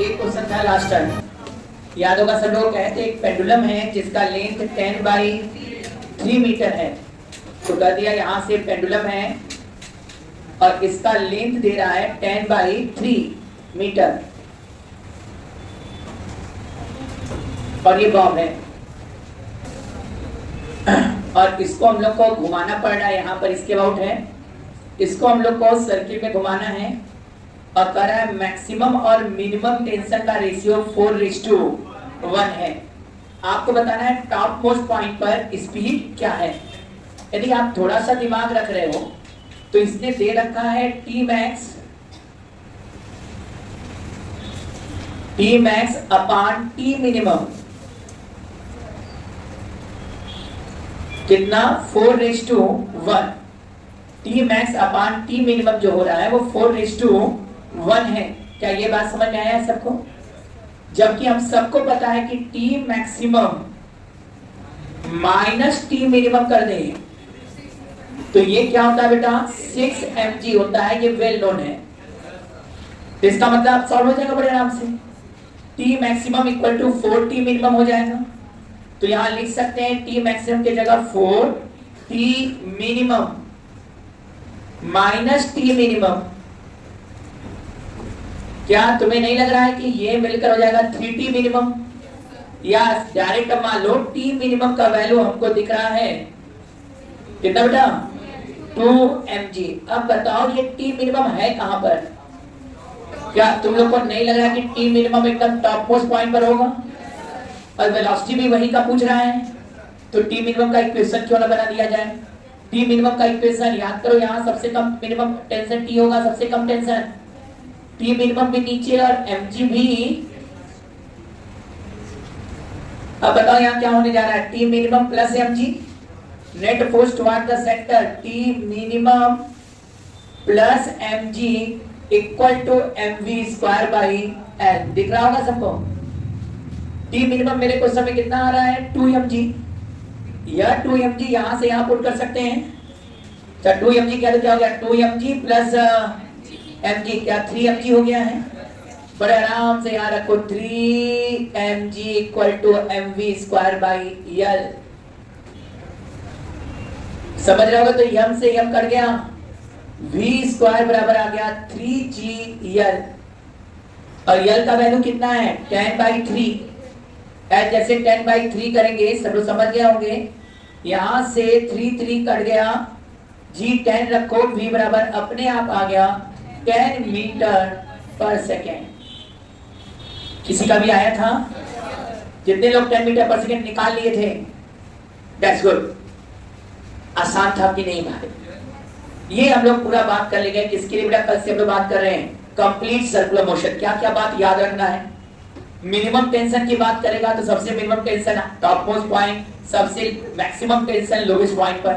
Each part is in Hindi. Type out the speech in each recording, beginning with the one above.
ये क्वेश्चन था लास्ट टाइम, याद होगा सब लोग। कहते एक पेंडुलम है जिसका लेंथ 10/3 मीटर है। तो कह दिया यहाँ से पेंडुलम है और इसका लेंथ दे रहा है 10/3 मीटर और ये बॉब है और इसको हम लोग को घुमाना पड़ रहा है। यहाँ पर इसके अबाउट है, इसको हम लोग को सर्किल में घुमाना है और कह रहा है मैक्सिमम और मिनिमम टेंशन का रेशियो 4:1 है। आपको बताना है टॉप मोस्ट पॉइंट पर स्पीड क्या है। यदि आप थोड़ा सा दिमाग रख रहे हो तो इसने दे रखा है T max upon T minimum कितना 4:1। T max upon T minimum जो हो रहा है वो 4:1 है। क्या ये बात समझ में आया है सबको? जबकि हम सबको पता है कि T maximum minus T minimum कर दें तो ये क्या होता है बेटा 6 mg होता है। ये वेल नोन है। तो इसका मतलब सॉल्व हो जाएगा बड़े आराम से। T maximum equal to 4T minimum हो जाएगा। तो यहां लिख सकते हैं T मैक्सिमम की जगह 4T minimum minus T minimum. क्या तुम्हें नहीं लग रहा है कि ये मिलकर हो जाएगा 3T मिनिमम? या डायरेक्ट मान लो T मिनिमम का वैल्यू हमको दिख रहा है कितना बेटा 2 mg। अब बताओ ये T मिनिमम है कहां पर? क्या तुम लोग को नहीं लग रहा कि T मिनिमम एकदम टॉप मोस्ट पॉइंट पर होगा और वेलोसिटी भी वही का पूछ रहा है? तो T मिनिमम का इक्वेशन क्यों ना बना दिया जाए। T मिनिमम का इक्वेशन याद करो, यहाँ सबसे कम मिनिमम टेंशन T होगा, सबसे कम टेंशन T मिनिमम भी नीचे और mg भी। अब बताओ यहाँ क्या होने जा रहा है T minimum plus mg net force toward the sector T minimum plus mg equal to mv²/L। दिख रहा होगा सबको? T मिनिमम मेरे क्वेश्चन में कितना आ रहा है 2 mg। यह 2 mg यहां से यहां पुट कर सकते हैं। अच्छा 2 mg क्या तो क्या हो गया 2 mg प्लस mg क्या 3 mg हो गया है। बड़े आराम से यहाँ रखो 3 mg इक्वल टू mv²/L। समझ रहे होगा? तो m से m कट गया, v² बराबर आ गया 3gL और L का वैल्यू कितना है 10/3। जैसे 10/3 करेंगे सब लोग समझ गए होंगे। यहां से 3 कट गया, g 10 रखो, v बराबर अपने आप आ गया 10 मीटर पर सेकेंड। किसी का भी आया था? जितने लोग 10 मीटर पर सेकेंड निकाल लिए थे दैट्स गुड। आसान था कि नहीं भाई? ये हम लोग पूरा बात कर लेंगे। किसके लिए बेटा? कल से हम लोग बात कर रहे हैं कंप्लीट सर्कुलर मोशन। क्या क्या बात याद रखना है? मिनिमम टेंशन की बात करेगा तो सबसे minimum tension top most point, सबसे मैक्सिमम टेंशन लोवेस्ट पॉइंट पर।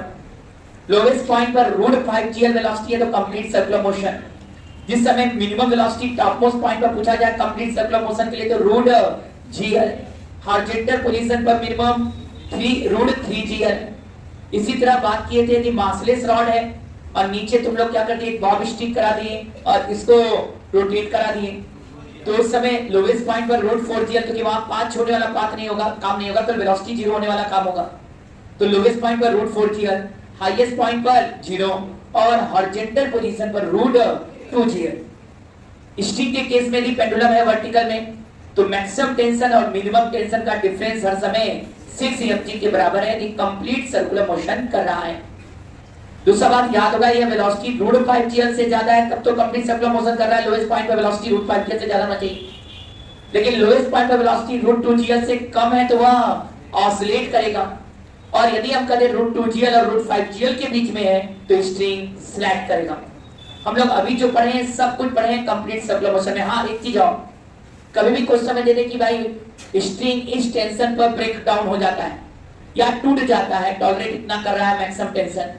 लोवेस्ट पॉइंट पर √5gl वेलोसिटी है तो कंप्लीट सर्कुलर मोशन। जिस समय minimum velocity top most point पर पूछा जाए कंप्लीट सर्कुलर मोशन के लिए तो √gl। हॉरिजॉन्टल पोजीशन पर मिनिमम 3√3gl। इसी तरह बात किए थे कि मासलेस रॉड है और नीचे तुम लोग क्या कर दिए बॉब स्टिक करा दिए और इसको रोटेट करा दिए तो उस समय लोवेस्ट पॉइंट पर √4gl क्योंकि वहां पाथ छोड़ने वाला पाथ नहीं होगा, काम नहीं होगा, तो वेलोसिटी 0 होने वाला काम होगा। तो लोवेस्ट पॉइंट पर √4gl, हाईएस्ट पॉइंट पर 0 और हॉरिजॉन्टल पोजीशन पर √2gl। स्टिक के केस में भी पेंडुलम है वर्टिकल में तो मैक्सिमम टेंशन और मिनिमम टेंशन का डिफरेंस हर समय 6 mg के बराबर है कि कंप्लीट सर्कुलर मोशन कर रहा है। दूसरा बात याद होगा ये वेलोसिटी √5gl से ज्यादा है तब तो कंप्लीट सर्कुलर मोशन कर रहा है। लोवेस्ट पॉइंट पर वेलोसिटी √5gl से ज्यादा होना चाहिए, लेकिन लोवेस्ट पॉइंट पर वेलोसिटी √2gl से कम है तो वह ऑसिलेट करेगा। और यदि हम करें √2gl और √5gl के बीच में है तो स्ट्रिंग स्लैक करेगा। हम लोग अभी जो पढ़े हैं सब कुछ पढ़े हैं कंप्लीट सर्कुलर मोशन में। हाँ एक चीज और, कभी भी क्वेश्चन में दे दे कि भाई स्ट्रिंग इस टेंशन पर ब्रेक डाउन हो जाता है या टूट जाता है, टॉलरेट इतना कर रहा है मैक्सिमम टेंशन,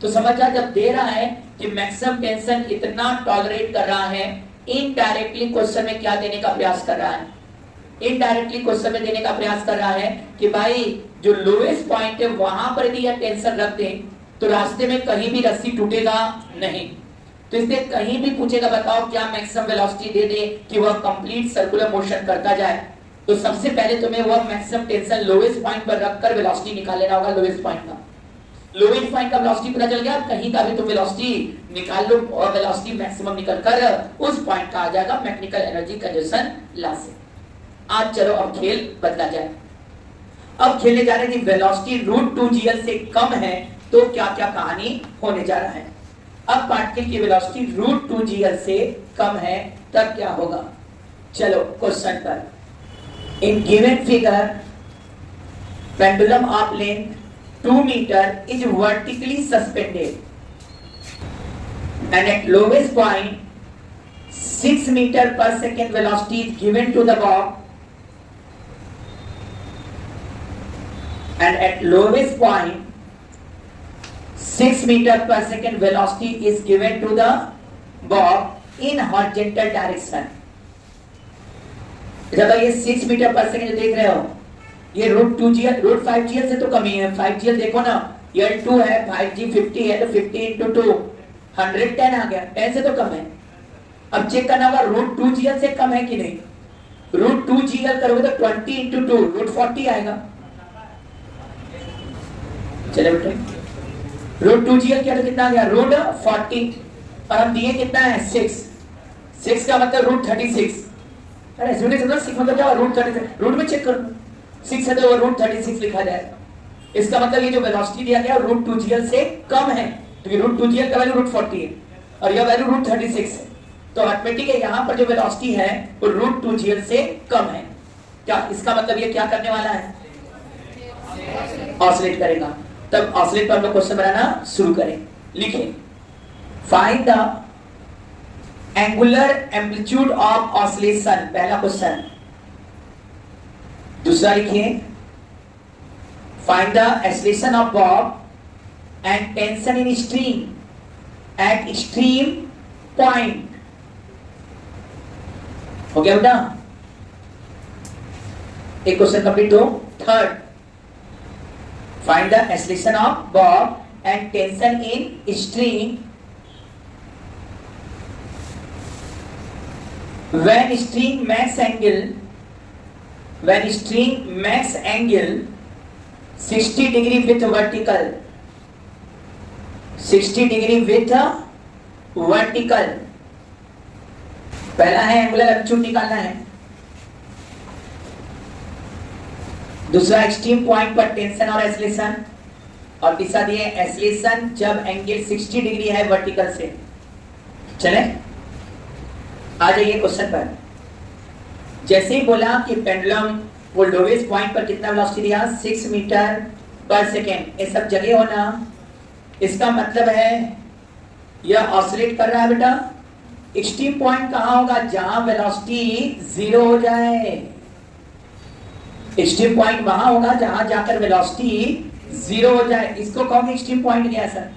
तो समझ जा जब दे रहा है कि मैक्सिमम टेंशन इतना टॉलरेट कर रहा है, इनडायरेक्टली क्वेश्चन में क्या देने का प्रयास कर रहा है? इनडायरेक्टली क्वेश्चन में देने का प्रयास कर रहा है कि भाई जो लोएस्ट पॉइंट है वहां पर यदि यह टेंशन रख दें तो रास्ते में कहीं भी रस्सी टूटेगा नहीं। तो इससे कहीं भी पूछेगा बताओ क्या मैक्सिमम वेलोसिटी दे दे कि वह कंप्लीट सर्कुलर मोशन करता जाए, तो सबसे पहले तुम्हें वह मैक्सिमम टेंशन लोएस्ट पॉइंट पर रखकर वेलोसिटी निकाल लेना होगा। लोएस्ट पॉइंट का वेलोसिटी पता चल गया, कहीं का भी तुम वेलोसिटी निकाल लो और वेलोसिटी मैक्सिमम निकलकर उस पॉइंट का आ जाएगा मैकेनिकल एनर्जी कंजर्वेशन लॉ से। आज चलो अब खेल बदला जाए। अब खेलने जा रहे हैं वेलोसिटी √2gl से कम है तो क्या क्या कहानी होने जा रहा है। अब पार्टिकल की वेलोसिटी √2gl से कम है तब क्या होगा। चलो क्वेश्चन पर, in given figure pendulum of length 2 meter is vertically suspended and at lowest point 6 meter per second velocity is given to the bob, and at lowest point 6 meter per second velocity is given to the bob in horizontal direction। जब ये 6 मीटर पर सेकेंड देख रहे हो, ये √2gl √5gl से तो कम ही है। 5gl देखो ना, L2 है, 5g 50 है, तो 50 × 2 110 आ गया, 10 से तो कम है। अब चेक करना होगा √2gl से कम है कि नहीं। √2gl करोगे तो 20 × 2 √40 आएगा। चले बेटे, √2gl क्या तो कितना आ गया √40 और हम दिए कितना है 6 का मतलब √36। अरे सुनिए समझो 6 मतलब क्या √36, रूट में चेक करो 6 है तो √36 लिखा जाएगा। इसका मतलब ये जो वेलोसिटी दिया गया √2gl से कम है, क्योंकि √2gl का वैल्यू √40 है और यह वैल्यू √36 है, तो ऑटोमेटिक है यहाँ पर जो वेलोसिटी है वो √2gl से कम है। क्या इसका मतलब ये क्या करने वाला है, ऑसिलेट करेगा। तब ऑसिलेट पर हम लोग क्वेश्चन बनाना शुरू करें। लिखें, find the angular amplitude of oscillation, पहला क्वेश्चन। दूसरा लिखिए, find the acceleration of Bob and tension in stream eight extreme point. हो गया बेटा, एक क्वेश्चन कंप्लीट हो। Third, find the acceleration of Bob and tension in stream when string max angle 60 degree with vertical, 60 degree with vertical। पहला है एंगुलर एम्पलीट्यूड निकालना है, दूसरा एक्सट्रीम पॉइंट पर टेंशन और एक्सेलरेशन, और तीसरा दिए एक्सेलरेशन जब एंगल 60 डिग्री है वर्टिकल से। चले आ जाइए क्वेश्चन पर। जैसे ही बोला कि पेंडुलम वो लोवेस्ट पॉइंट पर कितना वेलोसिटी दिया 6 मीटर पर सेकेंड, ये सब जगह होना, इसका मतलब है यह ऑसिलेट कर रहा है बेटा। एक्सट्रीम पॉइंट कहाँ होगा, जहां वेलोसिटी 0 हो जाए। एक्सट्रीम पॉइंट वहां होगा जहां जाकर वेलोसिटी 0 हो जाए, इसको कहोगे एक्सट्रीम पॉइंट गया सर।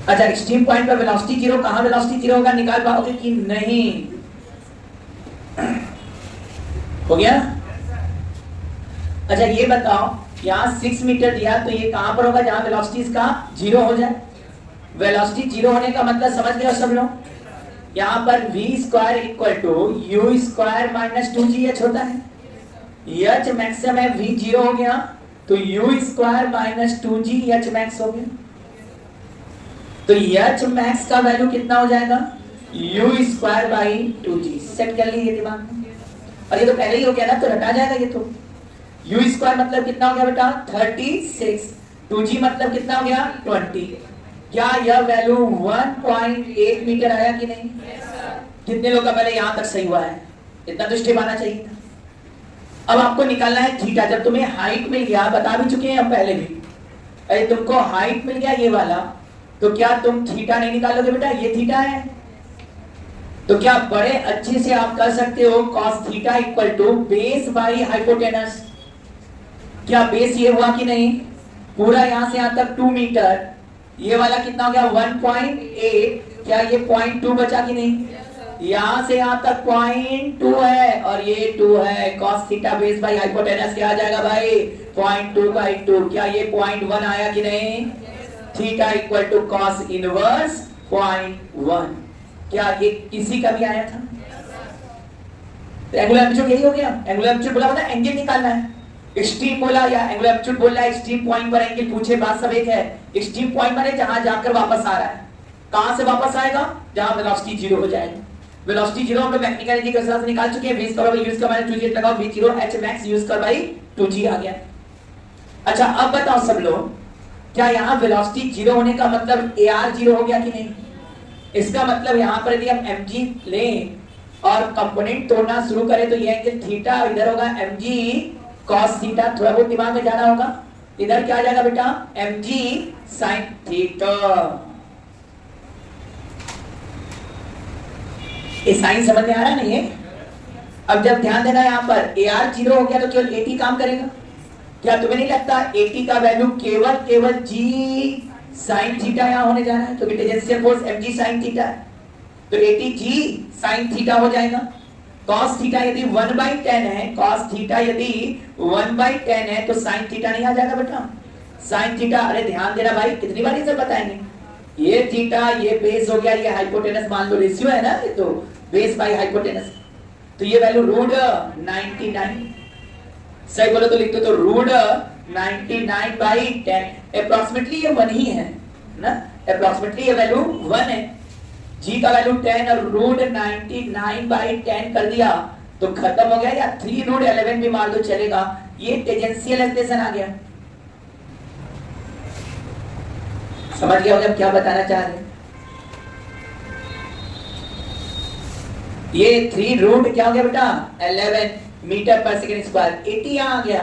अच्छा, एक्सट्रीम पॉइंट पर वेलोसिटी 0, कहां वेलोसिटी 0 होगा निकाल पाओगे कि नहीं। हो गया। अच्छा ये बताओ, यहाँ 6 मीटर दिया तो ये कहां पर होगा जहां वेलोसिटी इसका 0 हो जाए। वेलोसिटी 0 होने का मतलब समझ गए सब लोग। यहाँ पर v² = u² - 2gh होता है। h मैक्सिमम है, v 0 हो गया तो u² - 2gh मैक्स हो गया। तो h मैक्स का वैल्यू कितना हो जाएगा u² / 2g। सेट कर लीजिए दिमाग में, और ये तो पहले ही हो गया ना तो हटा जाएगा ये। तो u² मतलब कितना हो गया बेटा 36, 2g मतलब कितना हो गया 20। क्या यह वैल्यू 1.8 मीटर आया कि नहीं। कितने लोग का पहले यहां तक सही हुआ है, इतना तो स्टेप आना चाहिए था। अब आपको निकालना है थीटा। जब तुम्हें हाइट मिल गया, बता भी चुके हैं हम पहले भी, अरे तुमको हाइट मिल गया ये वाला, तो क्या तुम थीटा नहीं निकालोगे बेटा, ये थीटा है। तो क्या बड़े अच्छे से आप कर सकते हो cos theta = base by hypotenuse. क्या बेस ये हुआ कि नहीं, पूरा यहां से यहां तक 2 मीटर, ये वाला कितना हो गया 1.8, क्या ये 0.2 बचा कि नहीं। यहां से यहां तक 0.2 है और ये 2 है। cos theta base by hypotenuse क्या आ जाएगा भाई 0.2 / 2। क्या ये 0.1 आया कि नहीं। Theta equal to cos inverse 0.1। क्या ये किसी का भी आया था? तो एंगुलर एम्पलीट्यूड यही हो गया। एंगुलर एम्पलीट्यूड बोला मतलब एंगल निकालना है। स्ट्रीम बोला या एंगुलर एम्पलीट्यूड बोल रहा है, स्ट्रीम पॉइंट पर एंगल पूछे, बात सब एक है। स्ट्रीम पॉइंट माने जहां जाकर वापस आ रहा है। कहां से वापस आएगा? जहां वेलोसिटी 0 हो जाएगा। वेलोसिटी 0 हम लोग मैकेनिकल एनर्जी के हिसाब से निकाल चुके हैं। v square by u square minus 2g लगाओ, v0 h max u square by 2g आ गया। अच्छा अब बताओ सब लोग, क्या यहाँ वेलोसिटी 0 होने का मतलब ar 0 हो गया कि नहीं? इसका मतलब यहाँ पर यदि हम mg लें और कंपोनेंट तोड़ना शुरू करें तो ये एंगल थीटा इधर होगा mg cos थीटा। थोड़ा बहुत दिमाग में जाना होगा। इधर क्या आ जाएगा बेटा? mg sin theta. ये साइन समझ में आ रहा नहीं है? अब जब ध्यान देना यहाँ पर ar 0 हो गया तो केवल at काम करेगा। क्या तुम्हें नहीं लगता at का वैल्यू केवल g sin थीटा यहाँ होने जा रहा है? क्योंकि tangential force mg sin theta है, तो at g sin थीटा हो जाएगा। cos थीटा यदि 1/10 है, cos थीटा यदि 1/10 है तो sin थीटा नहीं आ जाएगा बेटा? sin थीटा, अरे ध्यान देना भाई, कितनी बार इसे बताएंगे। ये थीटा, ये बेस हो गया, ये हाइपोटेनस मान लो, रेशियो है ना, ये तो बेस बाय हाइपोटेनस। तो ये वैल्यू रूट 99, सही बोलो तो लिख दो, तो रूट 99/10 अप्रोक्सीमेटली ये 1 ही है ना, अप्रोक्सीमेटली ये वैल्यू 1 है। g का वैल्यू 10 और रूट 99/10 कर दिया तो खत्म हो गया, या 3 रूट 11 भी मार दो चलेगा। ये टेंजेंशियल एक्सप्रेशन आ गया। समझ गया होगा क्या बताना चाह रहे हैं? ये 3 रूट क्या हो गया बेटा? 11 मीटर पर सेकंड स्क्वायर। 80 यहाँ आ गया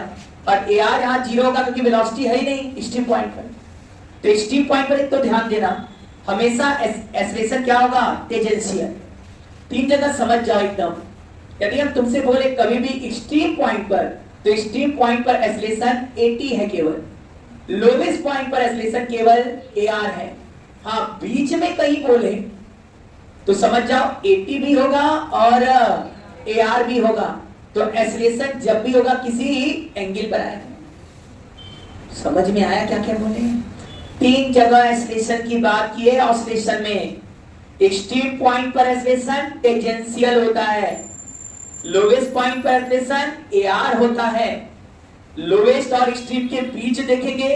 और ar यहाँ 0 होगा क्योंकि वेलोसिटी है ही नहीं स्ट्रीम पॉइंट पर। तो स्ट्रीम पॉइंट पर एक तो ध्यान देना, हमेशा एक्सेलरेशन क्या होगा? टेंजेंशियल। 3 जगह समझ जाओ एकदम। यदि हम तुमसे बोले कभी भी स्ट्रीम पॉइंट पर, तो स्ट्रीम पॉइंट पर एक्सेलरेशन 80 है केवल, लोवेस्ट पॉइंट पर एक्सेलरेशन केवल ar है। हाँ बीच में कहीं बोले तो समझ जाओ 80 भी होगा और ar भी होगा। तो एक्सेलरेशन जब भी होगा किसी एंगल पर आएगा। समझ में आया क्या क्या बोले? 3 जगह एक्सेलरेशन की बात की है ऑसिलेशन में। एक्सट्रीम पॉइंट पर एक्सेलरेशन टेंजेंशियल होता है, लोवेस्ट पॉइंट पर एक्सेलरेशन ar होता है। लोवेस्ट और एक्सट्रीम के बीच देखेंगे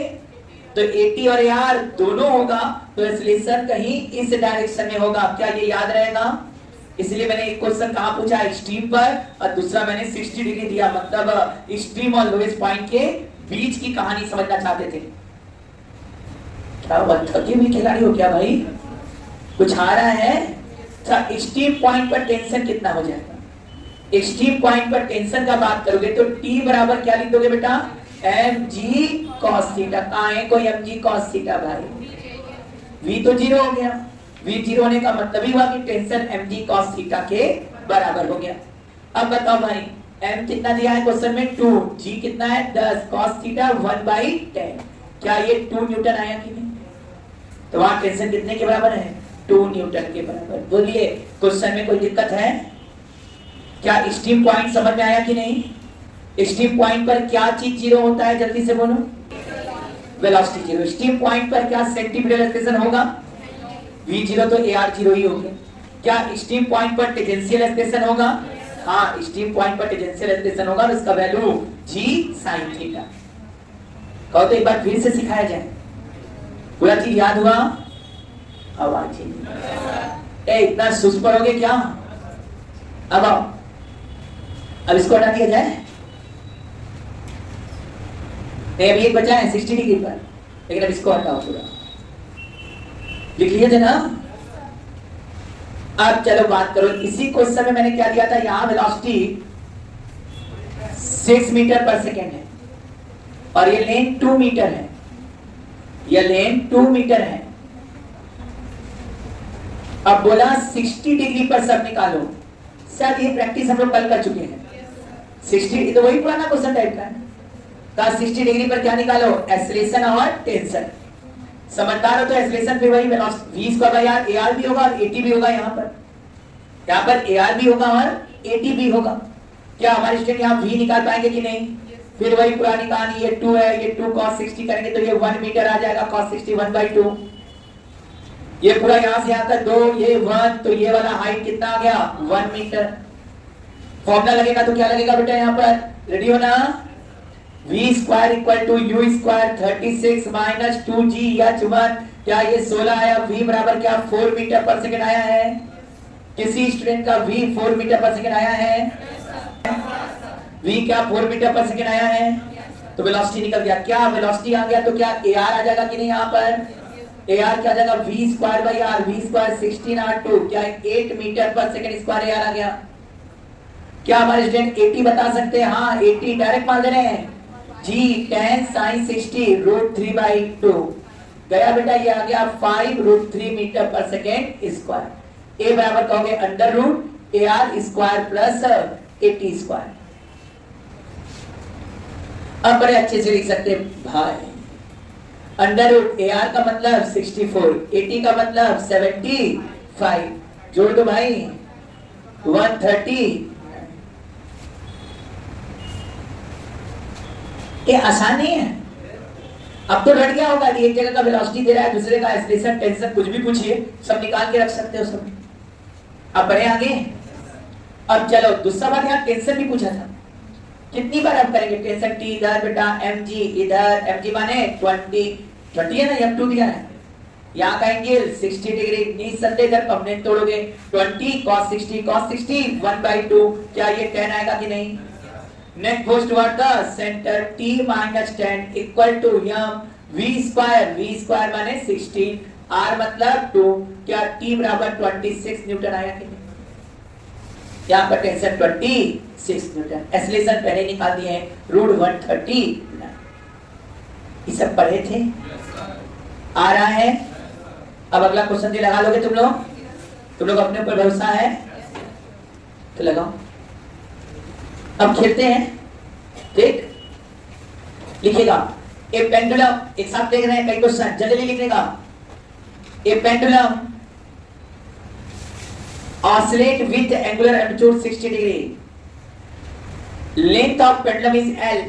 तो 80 और ar दोनों होगा, तो एक्सेलरेशन कहीं इस डायरेक्शन में होगा। क्या ये याद रहेगा? इसलिए मैंने एक क्वेश्चन कहां पूछा? एक्सट्रीम पर, और दूसरा मैंने 60 डिग्री दिया, मतलब एक्सट्रीम और लोवेस्ट पॉइंट के बीच की कहानी समझना चाहते थे। क्या बात, थके हुए खिलाड़ी हो क्या भाई? कुछ आ रहा है? एक्सट्रीम पॉइंट पर टेंशन कितना हो जाएगा? एक्सट्रीम पॉइंट पर टेंशन का बात करोगे तो T बराबर क्या लिख दोगे बेटा? mg cos theta. कहां है कोई mg cos थीटा भाई? v तो 0 हो गया। v 0 होने का मतलब ही हुआ कि टेंशन mg cos थीटा के बराबर हो गया। अब बताओ भाई, m कितना दिया है क्वेश्चन में? 2, g कितना है? 10, cos थीटा 1/10। क्या ये 2 न्यूटन आया कि नहीं? तो वहां टेंशन कितने के बराबर है? 2 न्यूटन के बराबर। बोलिए क्वेश्चन में कोई दिक्कत है क्या? स्ट्रीम पॉइंट समझ में आया कि नहीं? स्ट्रीम पॉइंट पर क्या चीज 0 होता है? जल्दी से बोलो। वेलोसिटी 0। स्ट्रीम पॉइंट पर क्या सेंटीमीटर एक्सेलरेशन होगा? v0 तो ar 0 ही हो गया। क्या स्ट्रीम पॉइंट पर टेंजेंशियल एक्सेलरेशन होगा? हाँ स्ट्रीम पॉइंट पर टेंजेंशियल एक्सेलरेशन होगा, उसका वैल्यू g sin थीटा। कहो तो एक बार फिर से सिखाया जाए, पूरा चीज याद हुआ? आवाज इतना सुस्त पड़ोगे क्या? अब आओ, अब इसको हटा दिया जाए। नहीं अभी एक बचा है 60 डिग्री पर, लेकिन अब इसको हटाओ पूरा। लिख लिया थे ना? अब चलो बात करो, इसी क्वेश्चन में मैंने क्या दिया था? यहां वेलोसिटी 6 मीटर पर सेकेंड है और ये लेन 2 मीटर है, ये लेन 2 मीटर है। अब बोला 60 डिग्री पर सब निकालो। शायद ये प्रैक्टिस हम लोग कल कर चुके हैं। 60 तो वही पुराना क्वेश्चन टाइप का है। 60 डिग्री पर क्या निकालो? एक्सेलरेशन और टेंशन। समझदार हो तो एक्सेलरेशन फिर वही velocity v square by r, ar भी होगा और at भी होगा। यहाँ पर ar भी होगा और at भी होगा। क्या हमारे स्टूडेंट यहाँ v निकाल पाएंगे कि नहीं? फिर वही पुरानी कहानी, ये 2 है, ये 2 cos 60 करेंगे तो ये 1 मीटर आ जाएगा, cos 60 1/2। ये पूरा यहां से यहां तक 2, ये 1, तो ये वाला हाइट कितना आ गया 1 मीटर। फॉर्मूला लगेगा तो क्या लगेगा बेटा यहाँ पर, रेडी हो ना, v square equal to u square 36 minus 2gh1, क्या ये 16 आया, v बराबर क्या 4 मीटर पर सेकंड आया है, किसी स्टूडेंट का v 4 मीटर पर सेकंड आया है, v क्या 4 मीटर पर सेकंड आया है, तो वेलोसिटी निकल गया, क्या वेलोसिटी आ गया तो क्या ar आ जाएगा कि नहीं, यहाँ पर ar क्या आ जाएगा v square by r, v square 16r2, क्या 8 मीटर पर सेकंड स्क्वायर ar आ गया। क्या हमारे स्टूडेंट 80 बता सकते हैं, हाँ 80 डायरेक्ट मान दे रहे हैं, g tan sin 60 √3/2 गया बेटा, ये आ गया 5√3 मीटर पर सेकेंड स्क्वायर। a बराबर कहोगे under root ar square plus 80 square. अब बड़े अच्छे से लिख सकते भाई, अंडर रूट ar का मतलब 64, 80 का मतलब 75, जोड़ दो भाई 130। ये आसान नहीं है, अब तो रट गया होगा, एक जगह का वेलोसिटी दे रहा है, दूसरे का एक्सेलरेशन, टेंशन, कुछ भी पूछिए सब निकाल के रख सकते हो सब। अब बढ़े आगे, अब चलो दूसरा बात, यहाँ टेंशन भी पूछा था, कितनी बार अब करेंगे टेंशन, टी इधर बेटा, mg इधर, mg माने 20 है ना, f 2 दिया है, यहाँ का एंगल 60 डिग्री, नी संदे इधर परमानेंट तोड़ोगे 20 cos 60 1/2, क्या ये 10 आएगा कि नहीं। Next goes toward the center, t minus 10 equal to v square माने 16, r मतलब 2, क्या t बराबर 26 न्यूटन आया कि नहीं, यहाँ पर टेंशन 26 न्यूटन, एक्सेलरेशन पहले निकाल दिए हैं √130, ये सब पढ़े थे, आ रहा है। अब अगला क्वेश्चन भी लगा लोगे तुम लोग अपने ऊपर भरोसा है तो लगाओ। अब खेलते हैं, ठीक, लिखिएगा ए पेंडुलम, एक साथ देख रहे हैं कई क्वेश्चन, जल्दी लिखने का। A pendulum oscillate with angular amplitude 60 degree, length of pendulum is L,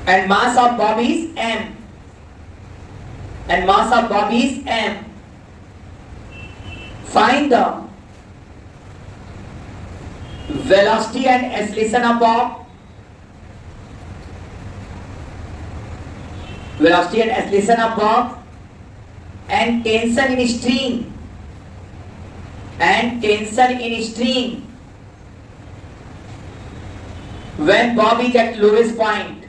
and mass of bob is m, and mass of bob is m. Find the velocity and acceleration of bob, velocity and acceleration of bob, and tension in string, and tension in string when bob is at lowest point,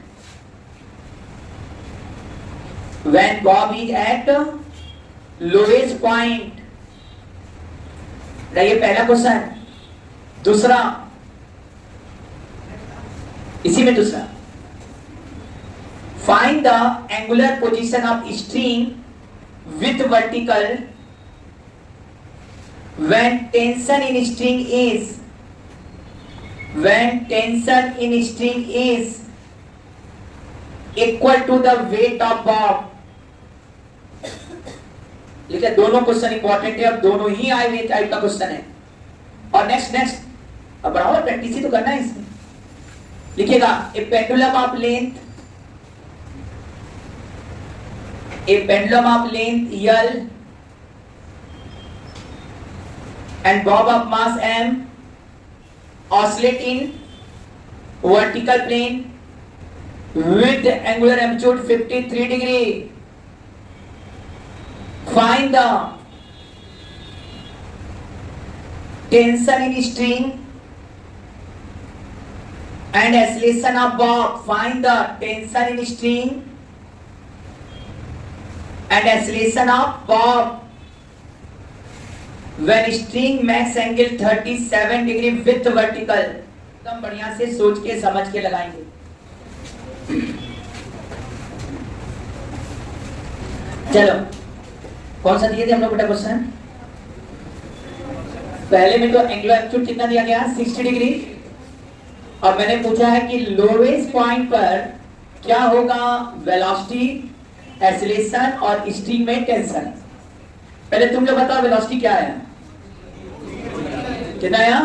when bob is at lowest point। ये पहला क्वेश्चन। दूसरा, इसी में दूसरा, find the angular position of string with vertical when tension in string is equal to the weight of bob। लिखे, दोनों क्वेश्चन इंपॉर्टेंट है, अब दोनों ही आई हुई टाइप का क्वेश्चन है। और नेक्स्ट अब बराबर प्रैक्टिस ही तो करना है इसमें। लिखिएगा a pendulum of length L and bob of mass m oscillate in vertical plane with angular amplitude 53 degree। Find the tension in string and acceleration of bob। Find the tension in string and acceleration of bob when string makes angle 37 degree with vertical। एकदम बढ़िया से सोच के समझ के लगाएंगे। चलो, कौन सा दिए थे हम लोग बेटा क्वेश्चन? पहले में तो एंगुलर एम्पलीट्यूड कितना दिया गया 60 डिग्री, और मैंने पूछा है कि लोवेस्ट पॉइंट पर क्या होगा वेलोसिटी, एक्सेलरेशन और स्ट्रिंग में टेंशन। पहले तुम लोग बताओ वेलोसिटी क्या है? कितना आया?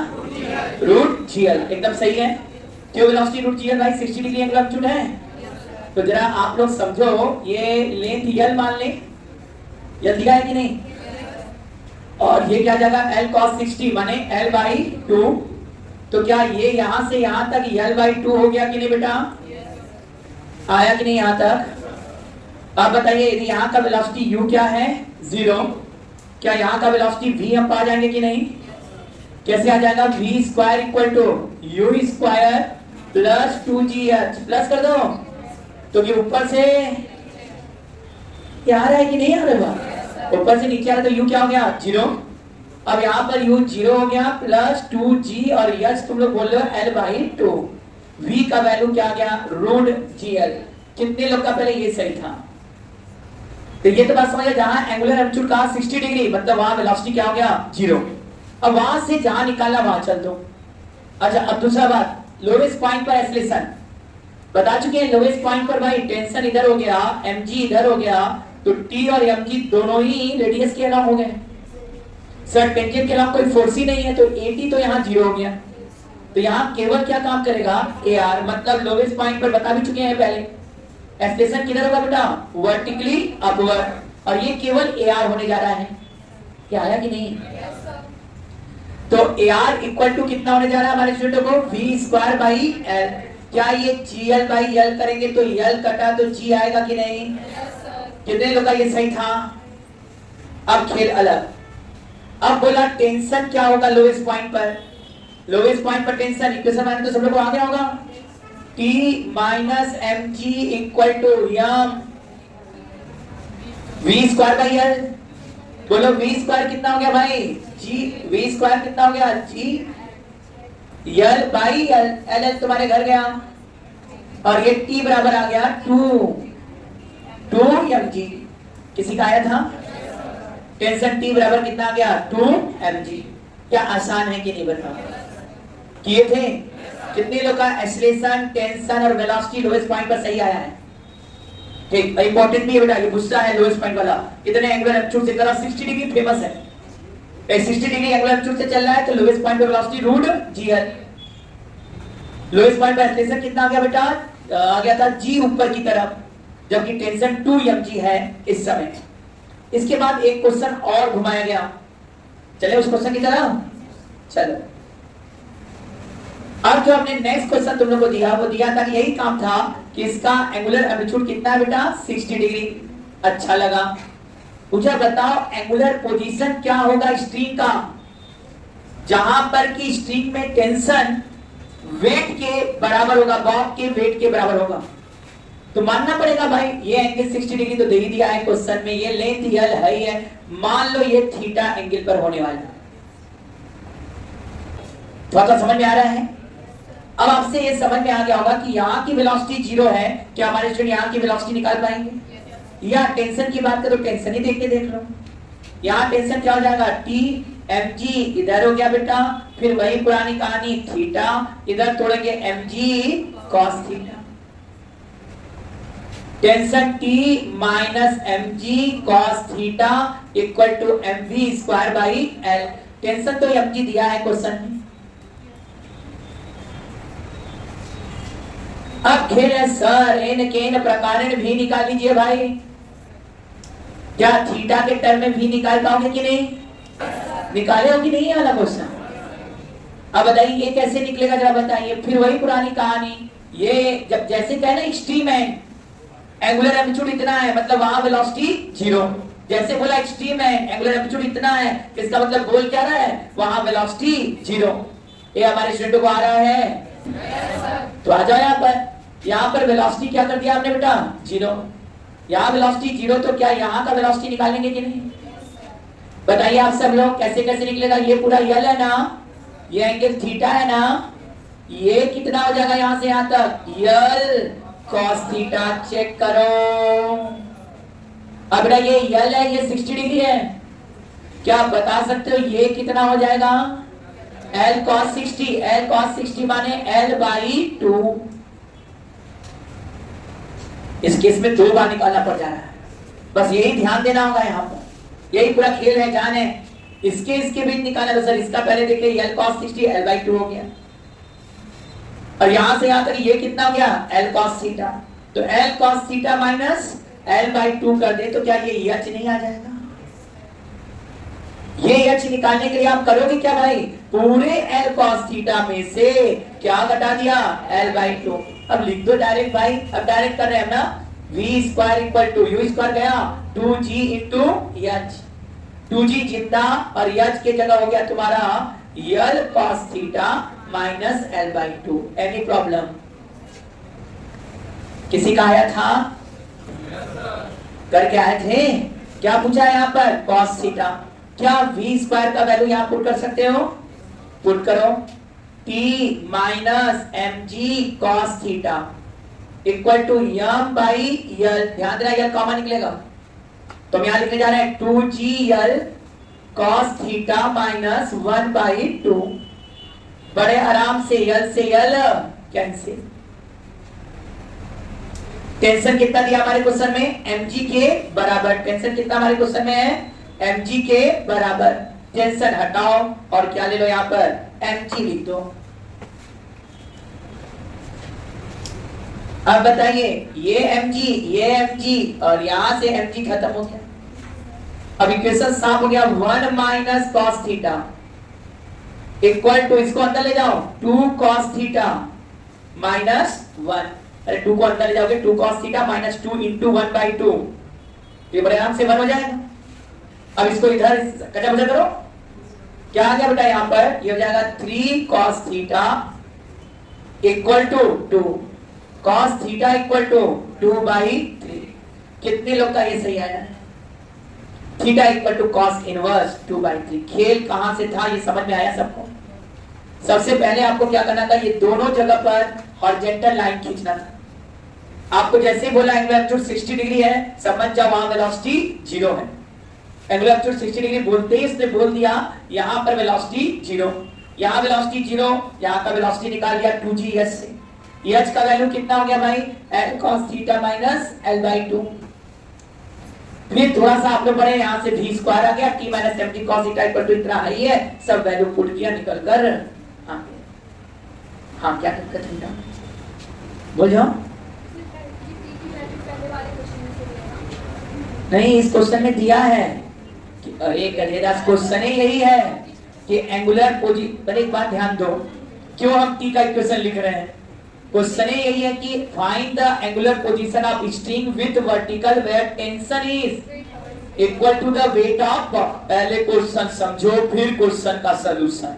रूट जीएल, एकदम सही है। क्यों वेलोसिटी रूट जीएल भाई 60 डिग्री एंगल ऑफ एल्टीट्यूड है। तो जरा आप लोग समझो, ये लेंथ यल मान ले, यल दिया है कि नहीं, और ये क्या जाएगा L cos 60 माने L by 2। तो क्या ये यहां से यहां तक L by 2 हो गया कि नहीं बेटा? आया कि नहीं यहां तक? अब बताइए यदि यहां का वेलोसिटी u क्या है? 0, क्या यहां का वेलोसिटी v हम पा जाएंगे कि नहीं? कैसे आ जाएगा? v square equal to u square plus 2gh, plus कर दो तो ये ऊपर से क्या आ रहा है कि नहीं आ रहा? ऊपर से नीचे आ रहा, तो u क्या हो गया? 0। अब यहाँ पर u 0 हो गया प्लस 2g और h तुम लोग बोल रहे हो L by 2। v का वैल्यू क्या आ गया? Root gl। कितने लोग का पहले ये सही था? तो ये तो बात समझे, जहां एंगुलर एल्टीट्यूड का 60 डिग्री मतलब वहां वेलोसिटी क्या हो गया? 0। अब वहां से जहां निकालना वहां चल दो। अच्छा अब दूसरा बात, लोवेस्ट पॉइंट पर एक्सेलरेशन बता चुके हैं। लोवेस्ट पॉइंट पर भाई टेंशन इधर हो गया, mg इधर हो गया, तो t और mg दोनों ही रेडियस के अलावा हो गए। सर टेंजेंट के अलावा कोई फोर्स ही नहीं है, तो at तो यहाँ 0 हो गया। तो यहाँ केवल क्या काम करेगा? ar, मतलब लोवेस्ट पॉइंट पर बता भी चुके हैं पहले, एक्सेलरेशन किधर होगा बेटा? वर्टिकली अपवर्ड, और ये केवल ar होने जा रहा है। क्या आया कि नहीं? तो ar इक्वल टू कितना होने जा रहा है हमारे स्टूडेंटों को? v square by l। क्या ये gl बाई l करेंगे तो l कटा तो g आएगा कि नहीं? कितने लोग का ये सही था? अब खेल अलग। अब बोला टेंशन क्या होगा लोवेस्ट पॉइंट पर? लोवेस्ट पॉइंट पर टेंशन इक्वेशन माने तो सब लोग को आ गया होगा। T minus mg equal to m v square by l। बोलो v स्क्वायर कितना हो गया भाई? g। v स्क्वायर कितना हो गया? g l by l। l तुम्हारे घर गया, और ये t बराबर आ गया 2 mg। किसी का आया था? टेंशन t बराबर कितना आ गया? 2 mg। क्या आसान है कि नहीं बताओ? किए थे? कितने लोग का एक्सेलरेशन, टेंशन और वेलोसिटी लोवेस्ट पॉइंट पर सही आया है? ठीक, इंपॉर्टेंट भी है बेटा, ये गुस्सा है लोवेस्ट पॉइंट वाला। इतने एंगुलर एल्टीट्यूड से करा 60 डिग्री फेमस है। 60 डिग्री एंगुलर एल्टीट्यूड से चल रहा है, तो लोवेस्ट पॉइंट पर velocity root gl। Lowest point पर एक्सेलरेशन कितना आ गया बेटा? आ गया था g ऊपर की तरफ, जबकि टेंशन 2 mg है इस समय। इसके बाद एक क्वेश्चन और घुमाया गया, चले उस क्वेश्चन की तरफ। चलो अब जो हमने नेक्स्ट क्वेश्चन तुम लोग को दिया, वो दिया था कि यही काम था कि इसका एंगुलर एम्पलीट्यूड कितना है बेटा? 60 डिग्री। अच्छा लगा, पूछा बताओ एंगुलर पोजीशन क्या होगा स्ट्रिंग का, जहां पर की स्ट्रिंग में टेंशन वेट के बराबर होगा, बॉब के वेट के बराबर होगा। तो मानना पड़ेगा भाई ये एंगल 60 डिग्री तो दे ही दिया है क्वेश्चन में, ये लेंथ यल है ही है, मान लो ये थीटा एंगल पर होने वाला है। थोड़ा समझ में आ रहा है? अब आपसे ये समझ में आ गया होगा कि यहाँ की वेलोसिटी 0 है, क्या हमारे स्टूडेंट यहाँ की वेलोसिटी निकाल पाएंगे? या टेंशन की बात करो, टेंशन ही देख लो। यहाँ टेंशन क्या हो जाएगा? T mg इधर हो गया बेटा, फिर वही पुरानी कहानी थीटा, इधर तोड़ेंगे mg cos theta. Tension T minus mg cos theta equal to mv square by l। Tension तो mg दिया है क्वेश्चन में। अब खेल है सर एन केन प्रकारेण भी निकाल लीजिए भाई। क्या थीटा के टर्म में भी निकाल पाओगे कि नहीं? निकाले हो कि नहीं वाला क्वेश्चन? अब बताइए ये कैसे निकलेगा जरा बताइए। फिर वही पुरानी कहानी, ये जब जैसे कहे ना एक्सट्रीम है, एंगुलर एम्पलीट्यूड इतना है मतलब वहां वेलोसिटी 0। जैसे बोला एक्सट्रीम है एंगुलर एम्पलीट्यूड इतना है, इसका मतलब बोल क्या रहा है? वहां वेलोसिटी 0। ये हमारे स्टूडेंटों को आ रहा है? तो आ जाओ यहाँ पर वेलोसिटी क्या कर दिया आपने बेटा? 0। यहाँ वेलोसिटी 0, तो क्या यहाँ का वेलोसिटी निकालेंगे कि नहीं? बताइए आप सब लोग कैसे कैसे निकलेगा? ये पूरा यल है ना, ये एंगल थीटा है ना, ये कितना हो जाएगा यहाँ से यहाँ तक? यल cos थीटा। चेक करो। अब बेटा ये यल है, ये 60 डिग्री है, क्या आप बता सकते हो ये कितना हो जाएगा? L cos 60। L cos 60 माने L बाई 2। इस केस में 2 बार निकालना पड़ जा रहा है, बस यही ध्यान देना होगा यहाँ पर। यही पूरा खेल है, जाने इसके बीच निकालना, तो सर इसका पहले देखिए L cos 60 L/2 हो गया, और यहां से यहां तक ये कितना हो गया L cos थीटा, तो L cos theta minus L/2 कर दे तो क्या ये h नहीं आ जाएगा? ये h निकालने के लिए आप करोगे क्या भाई, पूरे L cos थीटा में से क्या घटा दिया L/2। अब लिख दो डायरेक्ट भाई, अब डायरेक्ट कर रहे हैं ना, v square equal to u square गया 2g इंटू h, 2g जितना और h के जगह हो गया तुम्हारा L cos theta minus L/2। Any problem? किसी का आया था? करके आए थे? क्या पूछा है यहाँ पर? cos theta. क्या v स्क्वायर का वैल्यू यहाँ पुट कर सकते हो? पुट करो, t minus mg cos theta equal to m by l। ध्यान देना यह कॉमन निकलेगा, तो हम यहाँ लिखने जा रहे हैं 2gl cos थीटा माइनस 1/2। बड़े आराम से l से l कैंसिल। टेंशन कितना दिया हमारे क्वेश्चन में? mg के बराबर। टेंशन कितना हमारे क्वेश्चन में है? mg के बराबर। टेंशन हटाओ और क्या ले लो यहाँ पर? mg लिख दो। अब बताइए, ये mg और यहां से mg खत्म हो गया। अब इक्वेशन साफ हो गया, 1 minus cos theta equal to, इसको अंदर ले जाओ, 2 cos थीटा माइनस 1। अरे 2 को अंदर ले जाओगे, 2 cos थीटा माइनस 2 इंटू 1/2, ये बड़े आराम से 1 हो जाएगा। अब इसको इधर कटा बचा करो, क्या आ गया बेटा यहाँ पर? ये हो जाएगा 3 cos theta equal to 2 cos theta equal to 2/3। कितने लोग का ये सही आया है? Theta equal to cos inverse 2/3। खेल कहां से था ये समझ में आया सबको? सबसे पहले आपको क्या करना था, ये दोनों जगह पर हॉरिजॉन्टल लाइन खींचना था। आपको जैसे ही बोला एंगुलर एम्पलीट्यूड 60 डिग्री है, समझ जाओ वहां वेलोसिटी 0 है। एंगुलर एम्पलीट्यूड 60 डिग्री बोलते ही इसने बोल दिया यहां पर वेलोसिटी 0, यहां वेलोसिटी 0, यहां का वेलोसिटी निकाल लिया 2g से। h का वैल्यू कितना हो गया भाई? L cos theta minus L/2। फिर थोड़ा सा आप लोग बढ़े, यहां से v स्क्वायर आ गया, t minus mg cos theta equal to इतना हाई है, सब वैल्यू पुट किया, निकल कर हाँ क्या दिक्कत है? बोल जाओ। नहीं, इस क्वेश्चन में दिया है कि अरे गधेरा, क्वेश्चन ही यही है कि एंगुलर पोजीशन। एक बात ध्यान दो, क्यों हम t का इक्वेशन लिख रहे हैं? क्वेश्चन यही है कि find the angular position of string with vertical where tension is equal to the weight of. पहले क्वेश्चन समझो फिर क्वेश्चन का solution.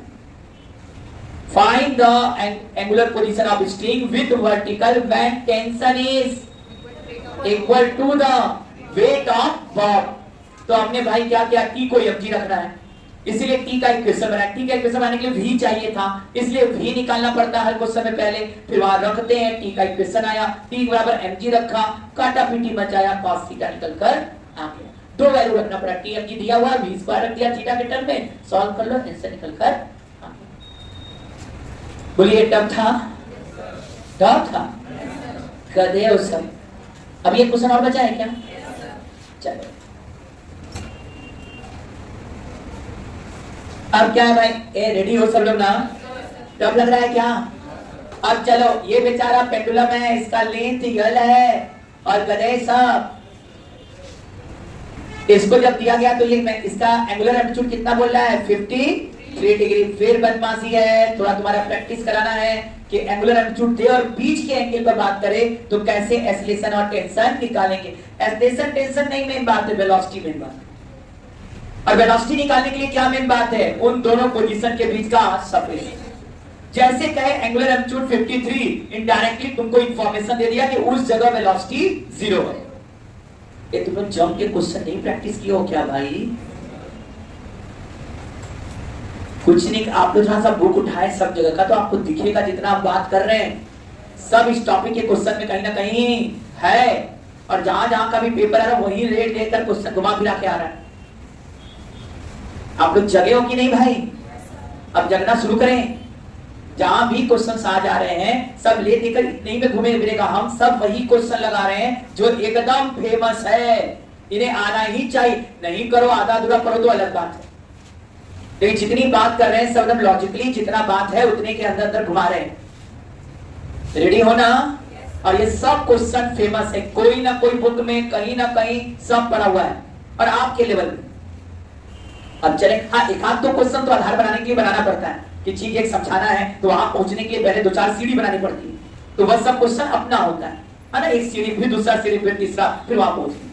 Find the angular position of string with vertical when tension is equal to the weight of bob. तो हमने भाई क्या किया, t को mg रखना है, इसीलिए t का इक्वेशन बनाया। t का इक्वेशन बनाने के लिए v चाहिए था, इसलिए v निकालना पड़ता है हर क्वेश्चन में पहले, फिर वहां रखते हैं, t का इक्वेशन आया, t बराबर mg रखा, काटा पीटी बचाया, cos थीटा निकल कर आ गया। दो वैल्यू रखना पड़ा, t mg दिया हुआ, v स्क्वायर रख दिया थीटा के टर्म में, सॉल्व कर लो, आंसर निकल कर आ गया। बोलिए टफ था? टफ था? गधे हो सब। अब ये क्वेश्चन और बचा है क्या? चलो अब क्या है भाई, ए रेडी हो सब लोग ना? टफ लग रहा है क्या? अब चलो, ये बेचारा पेंडुलम है, इसका लेंथ यल है, और गधे सब इसको जब दिया गया तो ये इसका एंगुलर एम्पलीट्यूड कितना बोल रहा है? 53 डिग्री। फिर बदमाशी है, थोड़ा तुम्हारा प्रैक्टिस कराना है कि एंगुलर एम्पलीट्यूड दे और बीच के एंगल पर बात करें तो कैसे एक्सेलरेशन और टेंशन निकालेंगे। एक्सेलरेशन टेंशन नहीं मेन बात है, वेलोसिटी मेन बात है। और वेलोसिटी निकालने के लिए क्या मेन बात है? उन दोनों पोजीशन के बीच का सेपरेशन। जैसे कहे एंगुलर एम्पलीट्यूड 53, इनडायरेक्टली तुमको इंफॉर्मेशन दे दिया कि उस जगह वेलोसिटी 0 है। ये तुम लोग जम के क्वेश्चन नहीं प्रैक्टिस किए हो क्या भाई? कुछ नहीं, आप लोग थोड़ा सा बुक उठाए सब जगह का तो आपको दिखेगा जितना आप बात कर रहे हैं सब इस टॉपिक के क्वेश्चन में कहीं ना कहीं है, और जहां जहां का भी पेपर आ रहा है वही रेट देकर क्वेश्चन घुमा फिरा के आ रहा है। आप लोग जगे हो कि नहीं भाई? अब जगना शुरू करें। जहां भी क्वेश्चन आ जा रहे हैं सब ले लेकर इतने ही में घूमे फिरेगा। हम सब वही क्वेश्चन लगा रहे हैं जो एकदम फेमस है, इन्हें आना ही चाहिए। नहीं करो, आधा अधूरा करो तो अलग बात है। तो जितनी बात कर रहे हैं सब एकदम लॉजिकली, जितना बात है उतने के अंदर अंदर घुमा रहे हैं। रेडी हो ना? और ये सब क्वेश्चन फेमस है, कोई ना कोई बुक में कहीं ना कहीं सब पढ़ा हुआ है और आपके लेवल में। अब चले, हाँ एक आध तो क्वेश्चन तो आधार बनाने के लिए बनाना पड़ता है कि चीज एक समझाना है तो वहां पहुंचने के लिए पहले 2-4 सीढ़ी बनानी पड़ती है, तो वह सब क्वेश्चन अपना होता है ना, एक सीढ़ी फिर दूसरा सीढ़ी फिर तीसरा फिर वहां पहुंचने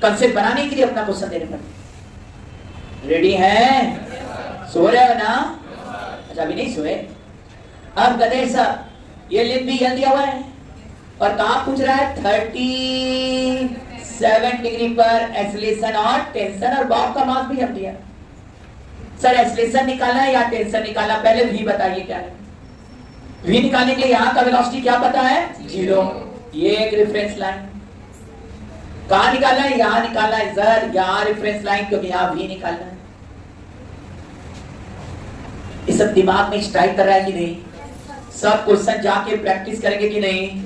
कंसेप्ट बनाने के लिए अपना क्वेश्चन देने पड़ते। रेडी है? सो रहे हो ना? अच्छा अभी नहीं सोए? अब गधे साहब ये लिख भी दिया हुआ है और कहां पूछ रहा है? 37 डिग्री पर एक्सीलरेशन और टेंशन, और बॉब का मास भी हम दिया। सर एक्सीलरेशन निकालना है या टेंशन निकालना? पहले v बताइए क्या है। v निकालने के लिए यहां का वेलोसिटी क्या पता है? 0। ये एक रेफरेंस लाइन। कहां निकालना है? यहां निकालना है सर, यहां रेफरेंस लाइन, क्योंकि यहां v निकालना है। इस सब दिमाग में स्ट्राइक कर रहा है कि नहीं? सब क्वेश्चन जाके प्रैक्टिस करेंगे कि नहीं?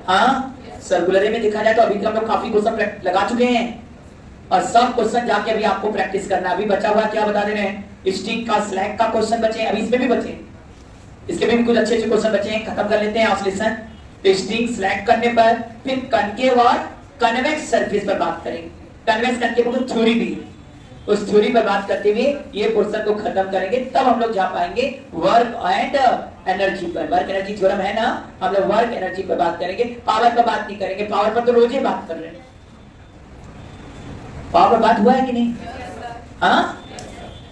हाँ, सर्कुलर में देखा जाए तो अभी तक हम लोग काफी क्वेश्चन लगा चुके हैं और सब क्वेश्चन जाके अभी आपको प्रैक्टिस करना है। अभी बचा हुआ क्या बता दे रहे हैं? स्टिंग का स्लैग का क्वेश्चन बचे, अभी इसमें भी बचे, इसके भी कुछ अच्छे अच्छे क्वेश्चन बचे हैं, खत्म कर लेते हैं ऑसिलेशन। तो स्टिंग स्लैग करने पर फिर कनकेव और कन्वेक्स सरफेस पर बात करेंगे। कन्वेक्स कनकेव की थ्योरी भी है, उस थ्योरी पर बात करते हुए ये पोर्शन को खत्म करेंगे, तब हम लोग जा पाएंगे वर्क एंड एनर्जी पर। वर्क एनर्जी थ्योरम है ना, हम लोग वर्क एनर्जी पर बात करेंगे, पावर पर बात नहीं करेंगे। पावर पर तो रोज ही बात कर रहे हैं। पावर पर बात हुआ है कि नहीं? हाँ,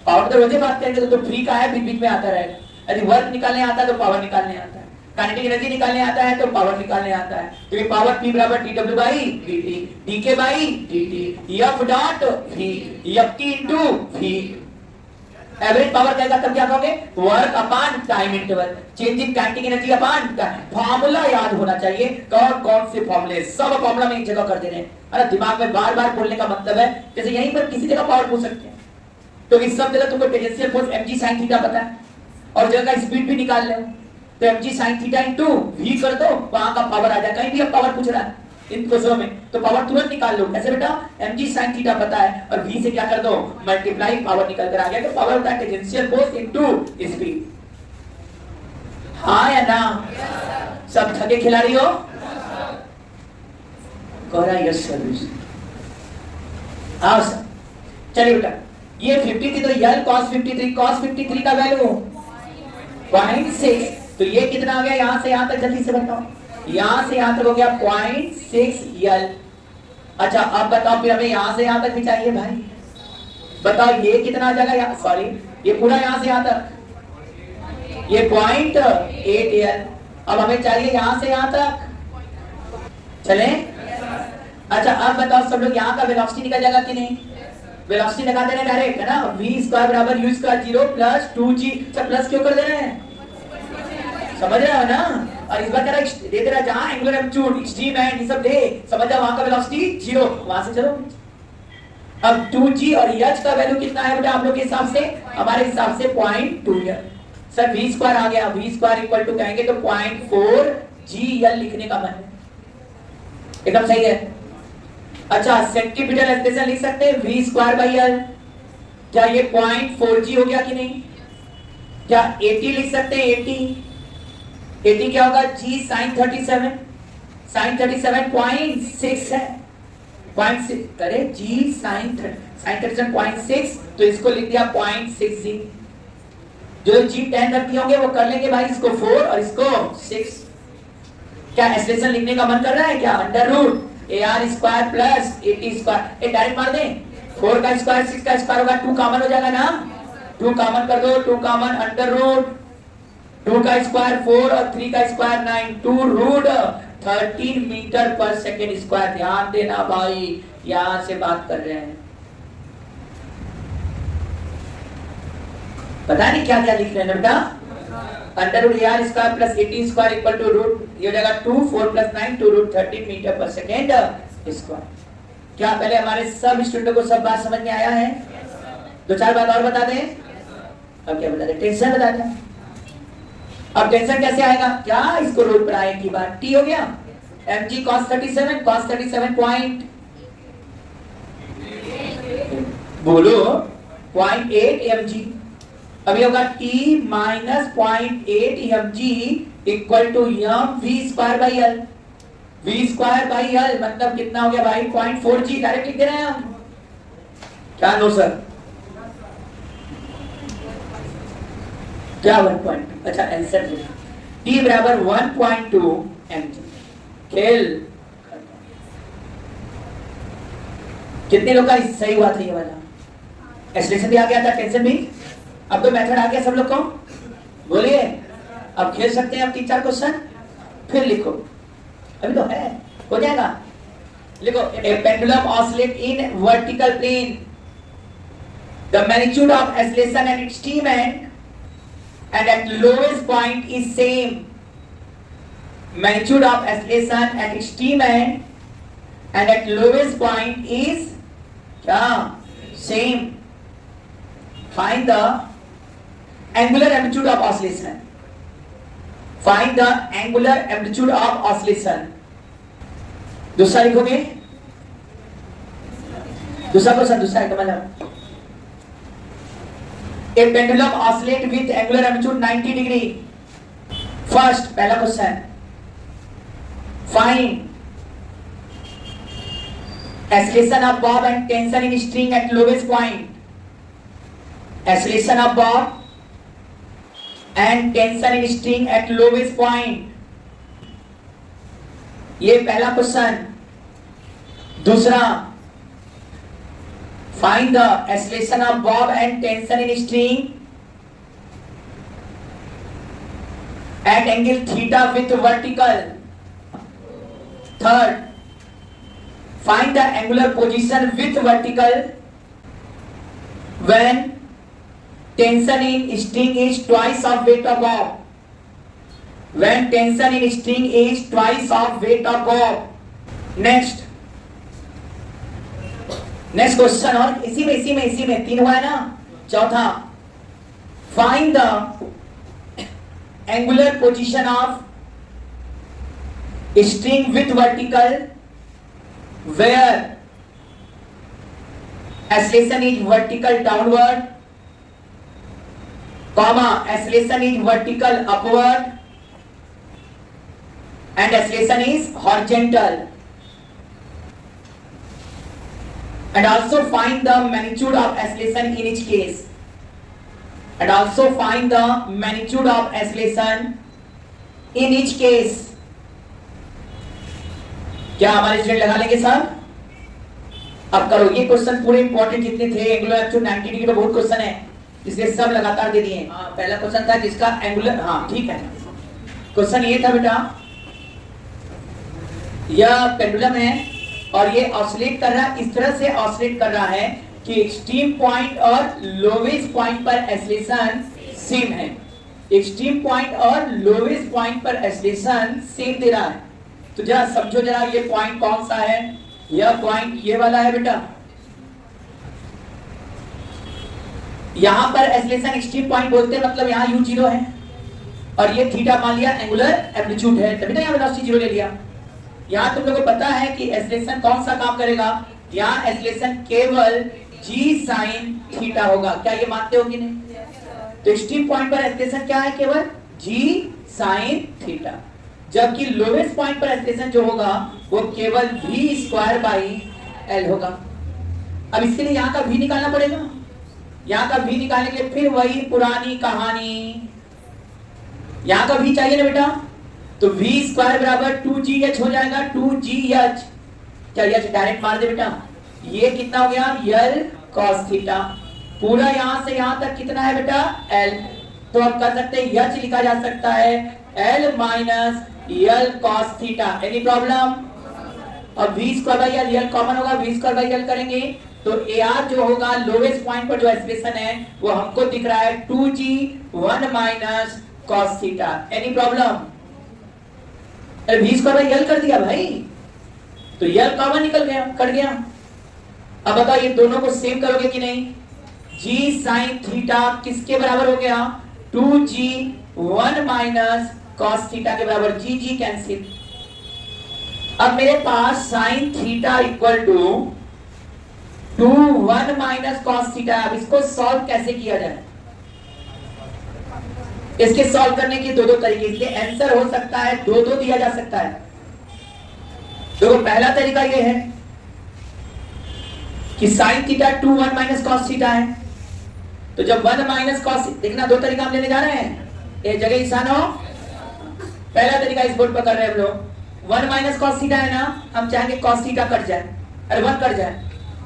पावर तो रोज ही बात करेंगे, तो फ्री का है, बीच बीच में आता रहेगा। यदि वर्क निकालने आता है तो पावर निकालने आता है, काइनेटिक एनर्जी निकालने आता है तो पावर निकालने आता है। तो ये पावर P बराबर dW by dt, dk by dt, F dot v, Ft into v। Average power कहेगा तब क्या कहोगे? Work upon time interval, change in kinetic energy upon time. Formula याद होना चाहिए, कौन कौन से फार्मूले, सब फार्मूला में एक जगह कर दे रहे हैं। अरे दिमाग में बार बार बोलने का मतलब है, जैसे यहीं पर किसी जगह पावर पूछ सकते हैं तो इस सब जगह तुमको tangential force mg sin theta पता है और जगह का स्पीड भी निकाल ले, तो mg sin theta into v कर दो, वहां का पावर आ जाए। कहीं भी अब पावर पूछ रहा है इन क्वेश्चनों में तो पावर तुरंत निकाल लो। कैसे बेटा? mg sin थीटा पता है और v से क्या कर दो? मल्टीप्लाई, पावर निकल कर आ गया। तो पावर होता है टेंजेंशियल फोर्स इनटू स्पीड। हाँ या ना? सब थके खिलाड़ी हो? कोरा यस सर्विस। आओ सर, चलिए बेटा, ये 50 थी तो यल cos 53, cos 53 का वैल्यू 0.6, तो ये कितना आ गया? यहां से यहां तक जल्दी से बताओ, यहां से यहां तक हो गया 0.6 यल। अच्छा अब बताओ, फिर हमें यहां से यहां तक भी चाहिए भाई, बताओ ये कितना आ जाएगा? सॉरी, ये पूरा यहां से यहां तक, ये 0.8 यल। अब हमें चाहिए यहां से यहां तक, चले? अच्छा अब बताओ सब लोग, यहां का वेलोसिटी निकल जाएगा कि नहीं? वेलोसिटी लगा दे रहे हैं डायरेक्ट, है ना? v स्क्वायर बराबर u स्क्वायर 0 प्लस 2g। सब प्लस क्यों कर दे रहे हैं? समझ रहे हो ना? और इस बार कह रहा है दे दे रहा है जहां एंगुलर एम्पलीट्यूड, एक्सट्रीम एंड ये सब दे, समझ जाओ वहां का वेलोसिटी 0, वहां से चलो। अब 2g और h का वैल्यू कितना है बेटा आप लोग के हिसाब से? हमारे हिसाब से 0.2 है। सर v स्क्वायर आ गया, v स्क्वायर इक्वल टू कहेंगे तो 0.4 gl लिखने का मन है, एकदम सही है। अच्छा सेंटीमीटर एक्सप्रेशन लिख सकते हैं v स्क्वायर बाई l, क्या ये 0.4g हो गया कि नहीं? क्या 80 लिख सकते हैं? 80 क्या होगा? g sin 37, sin 37.6 है, 0.6 करे g sin 37.6 तो इसको लिख दिया 0.6g। जो g 10 रख दिए होंगे वो कर लेंगे भाई, इसको 4 और इसको 6। क्या एक्सप्रेशन लिखने का मन कर रहा है क्या? Under root AR square plus 80 square, ये डायरेक्ट मार दें, 4 का स्क्वायर 6 का स्क्वायर होगा, 2 कॉमन हो जाएगा ना, 2 कॉमन कर दो, 2 कॉमन अंडर रूट 2 का स्क्वायर 4 और 3 का स्क्वायर 9, 2 रूट 13 मीटर पर सेकेंड स्क्वायर। ध्यान देना भाई, यहां से बात कर रहे हैं, पता नहीं क्या क्या लिख रहे हैं बेटा। Under root AR square plus 80 square equal to root, ये हो जाएगा 2, 4 प्लस 9, 2 रूट 13 मीटर पर सेकेंड स्क्वायर। क्या पहले हमारे सब स्टूडेंटों को सब बात समझ में आया है? 2-4 बात और बता दें। अब क्या बता दें? टेंशन बता दें। अब टेंशन कैसे आएगा? क्या इसको रोज पढ़ाए की बात, T हो गया mg cos 37, cos 37 पॉइंट बोलो 0.8 mg अभी होगा t minus 0.8 mg equal to m v square by l. v square by l मतलब कितना हो गया भाई 0.4g, डायरेक्ट लिख दे रहे हैं हम। क्या नो सर, क्या 1. अच्छा आंसर t बराबर 1.2 mg। खेल कितने लोग का सही हुआ था ये वाला? एक्सप्रेशन भी आ गया था, टेंशन भी। अब तो मेथड आ गया सब लोग को, बोलिए। अब खेल सकते हैं अब 3-4 क्वेश्चन, फिर लिखो, अभी तो है, हो जाएगा। लिखो, a pendulum oscillate in vertical plane, the magnitude of acceleration and its T and at lowest point is same. Magnitude of acceleration at extreme end and at lowest point is क्या? Same. Find the angular amplitude of oscillation. Find the angular amplitude of oscillation. दूसरा लिखोगे, दूसरा क्वेश्चन, दूसरा है मतलब A pendulum oscillate with angular amplitude 90 degree. First, पहला question, find acceleration of bob and tension in string at lowest point. Acceleration of bob and tension in string at lowest point. ये पहला क्वेश्चन। दूसरा, find the acceleration of bob and tension in string at angle theta with vertical. Third, find the angular position with vertical when tension in string is twice of weight of bob. When tension in string is twice of weight of bob. Next question, और इसी में 3 हुआ है ना। चौथा, find the angular position of string with vertical where acceleration is vertical downward, comma acceleration is vertical upward and acceleration is horizontal. And also find the magnitude of acceleration in each case. And also find the magnitude of acceleration in each case. क्या हमारे स्टूडेंट लगा लेंगे सर? अब करो ये क्वेश्चन पूरे इंपॉर्टेंट जितने थे, एंगुलर एम्पलीट्यूड 90 डिग्री पे बहुत क्वेश्चन है, इसलिए सब लगातार दे दिए। हाँ, पहला क्वेश्चन था जिसका एंगुलर, हाँ ठीक है। क्वेश्चन ये था बेटा, यह पेंडुलम है और ये ऑसिलेट कर रहा है, इस तरह से ऑसिलेट कर रहा है कि एक्सट्रीम पॉइंट और लोवेस्ट पॉइंट पर एक्सेलरेशन सेम है। एक्सट्रीम पॉइंट और लोवेस्ट पॉइंट पर एक्सेलरेशन सेम दे रहा है। तो जरा समझो, जरा ये पॉइंट कौन सा है? यह पॉइंट ये वाला है बेटा। यहां पर एक्सेलरेशन एक्सट्रीम पॉइंट बोलते हैं, मतलब यहां u 0 है और ये थीटा मान लिया एंगुलर एम्पलीट्यूड है, तभी तो यहां वेलोसिटी 0 ले लिया। यहाँ तुम लोगों को पता है कि एक्सेलरेशन कौन सा काम करेगा? यहाँ एक्सेलरेशन केवल g sin थीटा होगा। क्या ये मानते हो कि नहीं? तो एक्सट्रीम पॉइंट पर एक्सेलरेशन क्या है? केवल g sin थीटा। जबकि लोवेस्ट पॉइंट पर एक्सेलरेशन जो होगा वो केवल v स्क्वायर बाई l होगा। अब इसके लिए यहाँ का v निकालना पड़ेगा। यहाँ का v निकालने के लिए फिर वही पुरानी कहानी, यहाँ का v चाहिए ना बेटा, तो v स्क्वायर बराबर 2gh हो जाएगा। 2gh, क्या h डायरेक्ट मार दे बेटा, ये कितना हो गया? l cos theta. पूरा यहां से यहां तक कितना है बेटा? l। तो अब कर सकते हैं h लिखा जा सकता है l minus l cos theta. Any problem? अब v square by l, l common होगा, v स्क्वायर बाई l करेंगे तो ar जो होगा लोवेस्ट पॉइंट पर जो एक्सप्रेशन है वो हमको दिख रहा है 2g 1 minus cos theta. Any problem? अरे v स्क्वायर बाई l कर दिया भाई, तो l कॉमन निकल गया, कट गया। अब बताओ ये दोनों को सेम करोगे कि नहीं? g sin थीटा किसके बराबर हो गया? 2g 1 माइनस cos थीटा के बराबर। g cancel. अब मेरे पास sin theta equal to 2 1 minus cos theta. अब इसको सॉल्व कैसे किया जाए? इसके सॉल्व करने के दो तरीके, इसलिए आंसर हो सकता है दो दिया जा सकता है। देखो पहला तरीका ये है कि sine theta 2 1 minus cos theta है, तो जब 1 माइनस कॉस, देखना दो तरीका हम लेने जा रहे हैं, एक जगह ईशान हो। पहला तरीका इस बोर्ड पर कर रहे हैं हम लोग, 1 माइनस कॉस थीटा है ना, हम चाहेंगे कॉस थीटा कट जाए, अरे 1 कट जाए,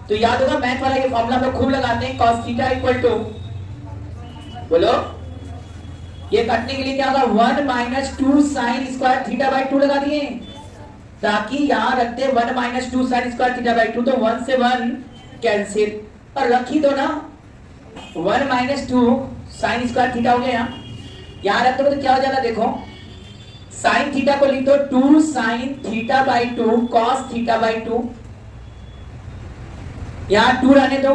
तो याद होगा मैथ वाला ये फॉर्मूला हम लोग खूब लगाते हैं, कॉस थीटा इक्वल टू, बोलो ये कटने के लिए क्या होगा, 1 minus 2 sine square theta by 2 लगा दिए, ताकि यहां रखते 1 minus 2 sine square theta by 2, तो 1 से 1 कैंसिल, और रख ही दो ना, 1 माइनस 2 साइन स्क्वायर थीटा हो गया, यहां रख दो तो क्या हो जाएगा, देखो साइन थीटा को लिख दो 2 sine theta by 2 cos theta by 2, यहां 2 रहने दो,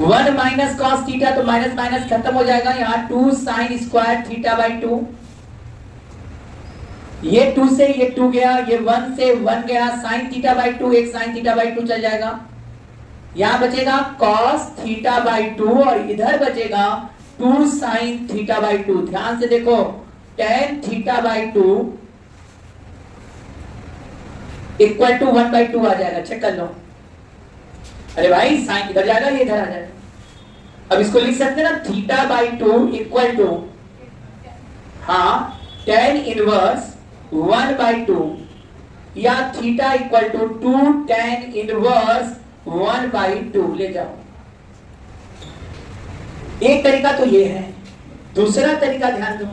1 माइनस कॉस थीटा, तो माइनस माइनस खत्म हो जाएगा, यहां 2 साइन स्क्वायर थीटा बाई 2, ये 2 से ये 2 गया, ये 1 से 1 गया, साइन थीटा बाई 2 एक साइन थीटा बाई 2 चल जाएगा, यहां बचेगा कॉस थीटा बाई 2 और इधर बचेगा 2 साइन थीटा बाई 2। ध्यान से देखो tan theta by 2 equal to 1 by 2 आ जाएगा, चेक कर लो। अरे भाई साइन इधर जाएगा, ये इधर आ जाएगा, अब इसको लिख सकते हैं ना थीटा बाई 2 इक्वल टू, हाँ tan इनवर्स 1 बाई 2 या theta equal to 2 tan inverse 1 by 2 ले जाओ। एक तरीका तो ये है, दूसरा तरीका ध्यान दो,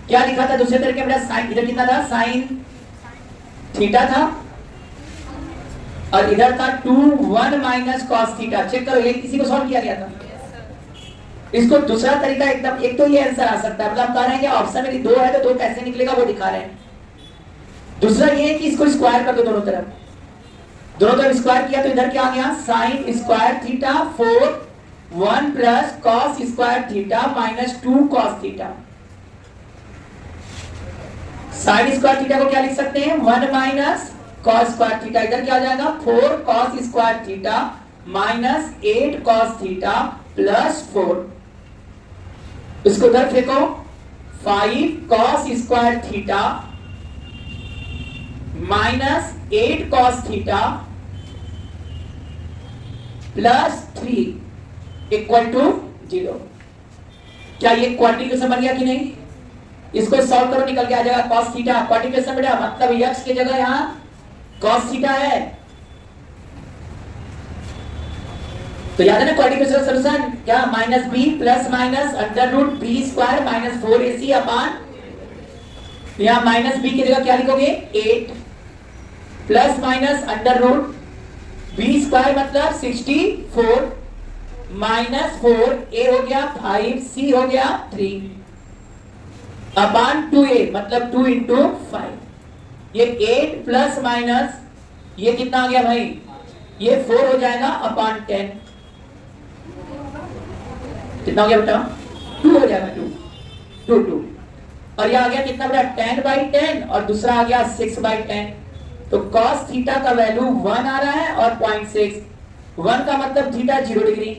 क्या लिखा था दूसरे तरीके में, साइन इधर कितना था, साइन थीटा था और इधर था 2 1 माइनस कॉस थीटा, चेक करो ये किसी को सॉल्व किया गया था। इसको दूसरा तरीका एकदम, एक तो ये आंसर आ सकता है, मतलब कह रहे हैं कि ऑप्शन में 2 है तो 2 कैसे निकलेगा वो दिखा रहे हैं। दूसरा ये है कि इसको स्क्वायर कर दो दोनों तरफ स्क्वायर किया तो इधर क्या आ गया, sine square theta 4 1 plus cos square theta minus 2 cos theta. Sine square theta को क्या लिख सकते हैं, 1 माइनस कॉस स्क्वायर थीटा, इधर क्या आ जाएगा 4 cos square theta minus 8 cos theta plus 4, इसको उधर फेंको 5 cos square theta minus 8 cos theta plus 3 equal to 0। क्या ये क्वाड्रेटिक बन गया कि नहीं, इसको सॉल्व करो, निकल के आ जाएगा cos थीटा, क्वाड्रेटिक बेटा मतलब x की जगह यहां cos थीटा है, तो याद है ना क्वाड्रेटिक सॉल्यूशन क्या, minus b plus minus under root b square minus 4ac upon, यहां माइनस बी की जगह क्या लिखोगे 8 plus minus under root b square मतलब 64 माइनस 4 a हो गया 5 c हो गया 3 अपॉन 2a मतलब 2 इंटू 5, ये 8 प्लस माइनस ये कितना आ गया भाई, ये 4 हो जाएगा अपॉन 10, कितना हो गया बेटा 2 हो जाएगा 2 और ये आ गया कितना बेटा 10 बाई 10 और दूसरा आ गया 6 बाई 10, तो cos थीटा का वैल्यू 1 आ रहा है और 0.6, 1 का मतलब थीटा 0 डिग्री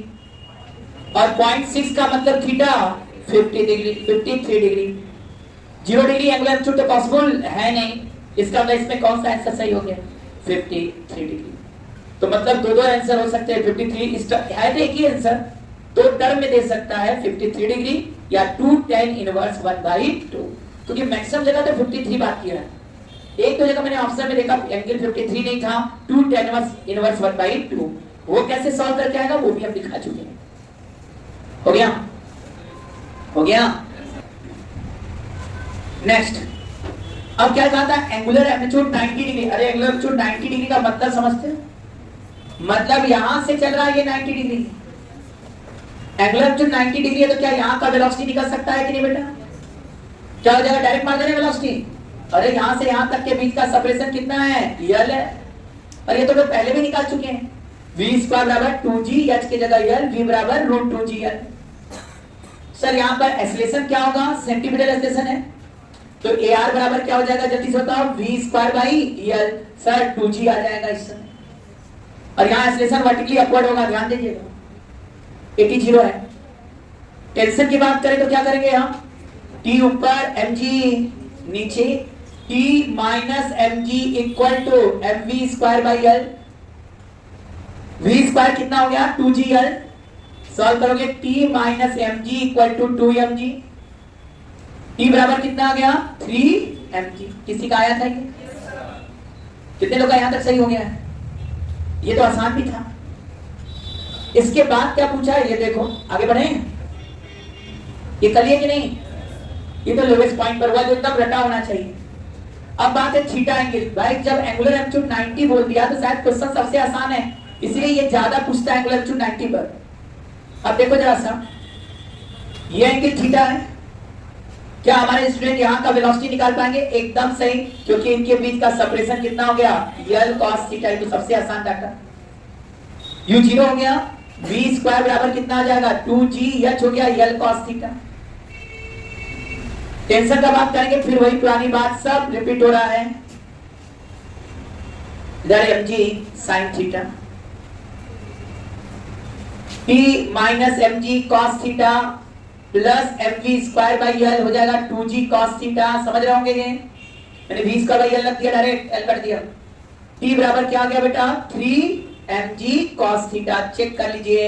और 0.6 का मतलब theta 53 degree, 0 degree angular altitude तो पॉसिबल है नहीं, इसका मतलब इसमें कौन सा आंसर सही हो गया 53 डिग्री, तो मतलब दो आंसर हो सकते हैं, 53 है तो एक ही आंसर, तो टर्म में दे सकता है 53 डिग्री या 2 tan इनवर्स 1 बाई 2, क्योंकि मैक्सिमम जगह तो 53 बात किया है, एक तो जगह मैंने ऑप्शन में देखा एंगल 53 नहीं था, 2 tan इनवर्स 1 बाई 2, वो कैसे सॉल्व करके आएगा वो भी हम दिखा चुके हैं। हो गया नेक्स्ट, अब क्या कहा था एंगुलर एम्पलीट्यूड 90 डिग्री, अरे एंगुलर एम्पलीट्यूड 90 डिग्री का मतलब समझते हैं, मतलब यहां से चल रहा है ये 90 डिग्री, एंगुलर एम्पलीट्यूड 90 डिग्री है तो क्या यहां का वेलोसिटी निकल सकता है कि नहीं बेटा, क्या हो जाएगा डायरेक्ट मार देना वेलोसिटी, अरे यहां से यहां तक के बीच का सेपरेशन कितना है l है, और ये तो लोग पहले भी निकाल चुके हैं, v स्क्वायर बराबर 2g h की जगह l, v बराबर रूट 2g l। सर यहां पर एक्सेलरेशन क्या होगा, सेंटीमीटर एक्सेलरेशन है, तो ar बराबर क्या हो जाएगा जल्दी से बताओ, v square by l, sir 2g आ जाएगा इस समय, और यहां एक्सेलरेशन वर्टिकली अपवर्ड होगा, ध्यान दीजिएगा 80 है, टेंशन की बात करें तो क्या करेंगे हम, टी ऊपर mg नीचे, t minus mg equal to mv square by l. v square कितना हो गया 2gl, सॉल्व करोगे t minus mg equal to 2mg, t बराबर कितना आ गया 3mg। किसी का आया था ये? कितने लोग का यहां तक सही हो गया है? ये तो आसान भी था। इसके बाद क्या पूछा है ये देखो, आगे बढ़े, ये कर लिया कि नहीं? ये तो लोवेस्ट पॉइंट पर हुआ जो एकदम रटा होना चाहिए। अब बात है थीटा एंगल। भाई जब एंगुलर एम्पलीट्यूड 90 बोल दिया तो शायद क्वेश्चन सबसे आसान है, इसलिए ये ज्यादा पूछता है एंगुलर एम्पलीट्यूड 90 पर। अब देखो जरा सा, ये एंगल थीटा है, क्या हमारे स्टूडेंट यहाँ का वेलोसिटी निकाल पाएंगे? एकदम सही, क्योंकि इनके बीच का सेपरेशन कितना हो गया L cos थीटा। तो सबसे आसान डाटा u 0 हो गया, v स्क्वायर बराबर कितना आ जाएगा 2gh हो गया L cos थीटा। टेंशन का बात करेंगे फिर वही पुरानी बात सब रिपीट हो रहा है। इधर mg sin theta, t minus mg cos theta plus mv square by L हो जाएगा 2g cos थीटा। समझ रहे होंगे ये, मैंने v स्क्वायर बाई एल रख दिया, डायरेक्ट एल कर दिया। t बराबर क्या आ गया बेटा 3mg cos थीटा। चेक कर लीजिए।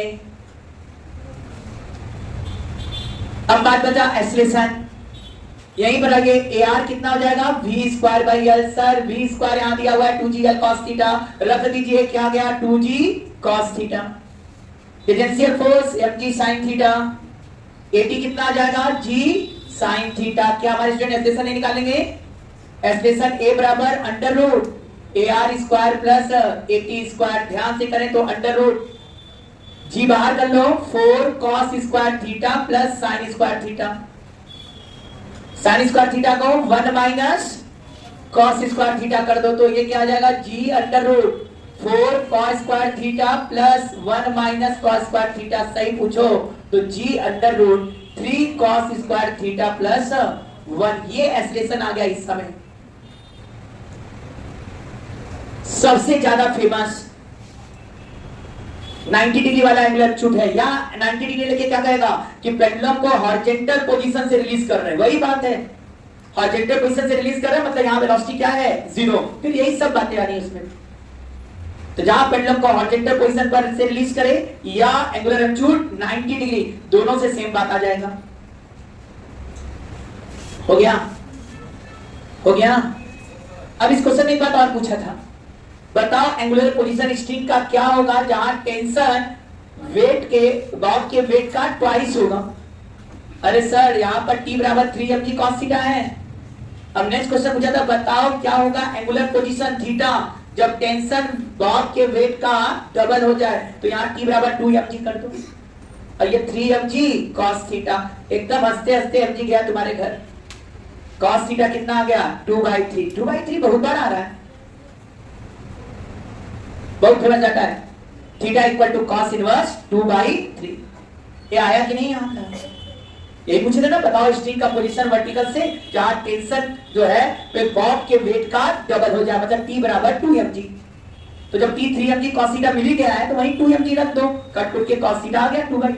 अब बात बचा एक्सेलरेशन, यहीं पर आइए AR कितना हो जाएगा v square by L. Sir v square यहां दिया हुआ है 2gl cos थीटा, रख दीजिए, क्या गया 2g cos theta. Tangential force mg sin theta, AT कितना आ जाएगा g sin थीटा। क्या हमारे स्टूडेंट एक्सेलरेशन नहीं निकालेंगे? एक्सेलरेशन A बराबर under root AR square plus AT square. ध्यान से करें तो अंडर रूट g बाहर कर लो 4 cos square theta plus sin square theta. sin square theta को 1 माइनस cos स्क्वायर थीटा कर दो तो ये क्या आ जाएगा g under root 4 cos square theta plus 1 minus cos square theta. सही पूछो तो g under root 3 cos square theta plus 1। ये एक्सेलरेशन आ गया इस समय। सबसे ज्यादा फेमस 90 डिग्री वाला एंगुलर एम्पलीट्यूड है, या 90 डिग्री लेके क्या कहेगा कि पेंडुलम को हॉरिजॉन्टल पोजीशन से रिलीज कर रहे हैं। वही बात है, हॉरिजॉन्टल पोजीशन से रिलीज कर रहे हैं मतलब यहां वेलोसिटी क्या है 0। फिर यही सब बातें आ रही है इसमें। तो जहां पेंडुलम को हॉरिजॉन्टल पोजीशन पर से रिलीज करे या एंगुलर एम्पलीट्यूड 90 डिग्री, दोनों से सेम बात आ जाएगा। हो गया, हो गया। अब इस क्वेश्चन में एक बात और पूछा था, बताओ एंगुलर पोजीशन स्ट्रिंग का क्या होगा जहां टेंशन वेट के बॉब के वेट का ट्वाइस होगा। अरे सर यहाँ पर t बराबर 3mg cos थीटा है। अब नेक्स्ट क्वेश्चन पूछा था, बताओ क्या होगा एंगुलर पोजीशन थीटा जब टेंशन बॉब के वेट का डबल हो जाए। तो यहाँ t बराबर 2mg कर दो और ये 3mg cos थीटा। एकदम हंसते हंसते mg गया तुम्हारे घर। cos थीटा कितना आ गया 2/3। 2/3 बहुत बार आ रहा है, बहुत फेमस डाटा है। Theta equal to cos inverse 2/3। ये आया कि नहीं यहाँ का? यही पूछे थे ना, बताओ स्ट्रिंग का पोजीशन वर्टिकल से जहां टेंशन जो है पे बॉब के वेट का डबल हो जाए, मतलब t बराबर 2mg। तो जब t 3mg cos थीटा मिल ही गया है तो वहीं 2mg रख दो, कट के cos थीटा आ गया 2/3।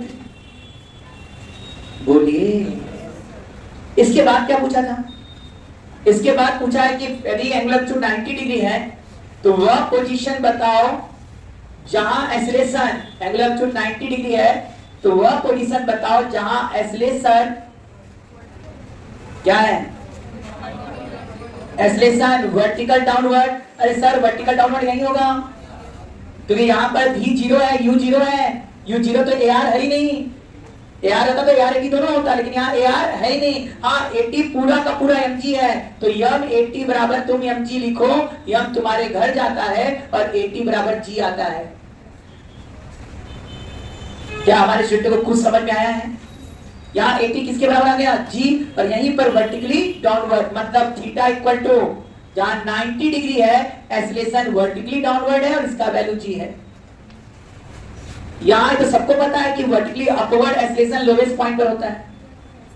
बोलिए इसके बाद क्या पूछा था? इसके बाद पूछा है कि यदि एंगुलर एम्पलीट्यूड 90 डिग्री है तो वह पोजीशन बताओ जहां एक्सेलरेशन, एंगुलर एम्पलीट्यूड 90 डिग्री है तो वह पोजीशन बताओ जहां एक्सेलरेशन क्या है, एक्सेलरेशन वर्टिकल डाउनवर्ड। अरे सर वर्टिकल डाउनवर्ड यही होगा क्योंकि यहां पर v 0 है, u 0 है। u 0 तो AR है ही नहीं, AR होता तो AR AT दोनों होता, लेकिन यहाँ AR है ही नहीं। हाँ AT पूरा का पूरा mg है तो m AT बराबर तुम mg लिखो, m तुम्हारे घर जाता है और AT बराबर g आता है। क्या हमारे स्टूडेंट को कुछ समझ में आया है? यहाँ AT किसके बराबर आ गया g, और यहीं पर वर्टिकली डाउनवर्ड मतलब थीटा इक्वल टू जहां 90 डिग्री है एक्सेलरेशन वर्टिकली डाउनवर्ड है और इसका वैल्यू g है। यहां तो सबको पता है कि vertically upward acceleration lowest point पर होता है,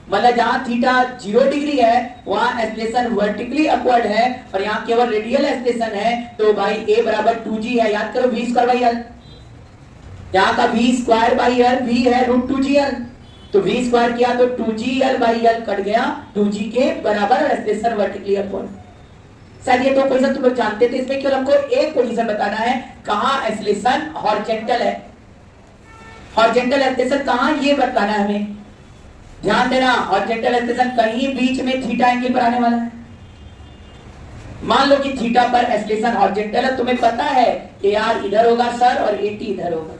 मतलब जहां थीटा 0 डिग्री है वहां एक्सेलरेशन वर्टिकली अपवर्ड है और यहां केवल रेडियल एक्सेलरेशन है। तो भाई a बराबर 2g है, याद करो v स्क्वायर बाई एल। यहाँ का v square by l v है √2gl। तो v स्क्वायर किया तो 2gl/l कट गया 2g के बराबर, और एक्सलेशन वर्टिकली अपॉन। शायद ये दो पोजीशन तुम लोग जानते थे, इसमें केवल हमको एक पोजीशन बताना है, कहां एक्सलेशन हॉरिजॉन्टल है, हॉरिजॉन्टल एक्सलेशन कहां, ये बताना है हमें। ध्यान देना, हॉरिजॉन्टल एक्सलेशन कहीं बीच में थीटा एंगल पर आने वाला है। मान लो कि थीटा पर एक्सलेशन हॉरिजॉन्टल है, तुम्हें पता है AR इधर होगा सर और AT इधर होगा।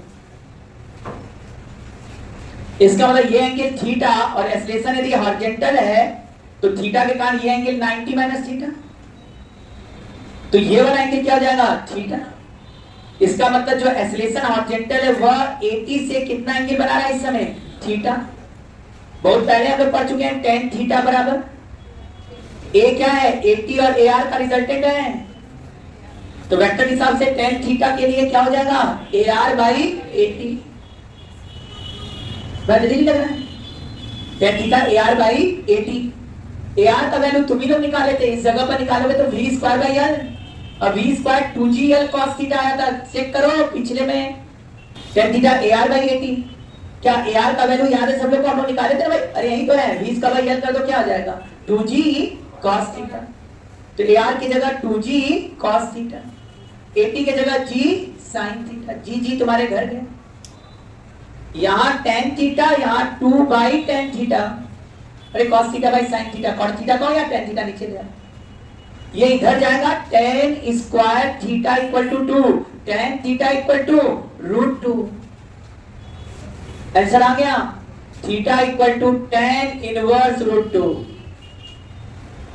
इसका मतलब ये एंगल थीटा और एक्सलेशन यदि हॉरिजॉन्टल है तो थीटा के कारण ये एंगल 90 माइनस थीटा, तो ये वाला एंगल क्या हो जाएगा, थीटा। इसका मतलब जो एक्सलेशन हॉरिजॉन्टल है वह AT से कितना एंगल बना रहा है इस समय, थीटा। बहुत पहले हम लोग पढ़ चुके हैं tan थीटा बराबर A क्या है, AT और AR का रिजल्टेंट है, तो वेक्टर के हिसाब से tan थीटा के लिए क्या हो जाएगा, AR/AT। नहीं लग रहा है, tan थीटा AR/AT। AR का वैल्यू तुम ही लोग निकाले थे, इस जगह पर निकालोगे तो v स्क्वायर बाई l, और v square 2gl cos theta आया था, चेक करो पिछले में, tan थीटा AR/AT। क्या AR का वैल्यू याद है सब लोग को, हम लोग निकाले थे भाई, अरे यही तो है, v स्क्वायर बाई l कर दो क्या आ जाएगा, 2g cos थीटा। तो AR की जगह 2g cos थीटा, AT की जगह g sin थीटा, g तुम्हारे घर गए, यहां tan थीटा, यहां 2/tan थीटा, अरे cos theta by sin theta, cos theta कहो या tan थीटा नीचे ले, ये इधर जाएगा tan square theta equal to 2, tan theta equal to √2। Answer आ गया, theta equal to tan inverse √2।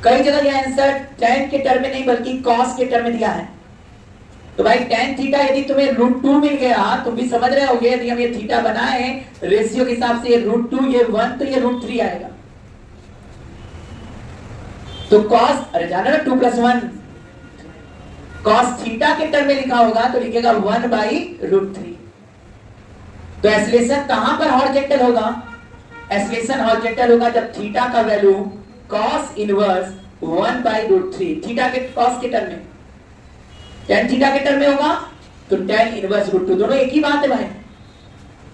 कई जगह यह आंसर tan के टर्म में नहीं बल्कि cos के टर्म में दिया है। तो भाई tan थीटा यदि तुम्हें √2 मिल गया, तुम भी समझ रहे होगे, यदि हम ये थीटा बनाए रेशियो के हिसाब से, ये √2 ये 1 तो ये √3 आएगा, तो cos, अरे जाना ना 2 + 1, cos थीटा के टर्म में लिखा होगा तो लिखेगा 1/√3। तो एक्सलेशन कहां पर हॉरिजॉन्टल होगा, एक्सलेशन हॉरिजॉन्टल होगा जब थीटा का वैल्यू cos इनवर्स 1/√3, थीटा के cos के टर्म में, tan थीटा के टर्म में होगा तो tan इनवर्स √2, दोनों एक ही बात है भाई।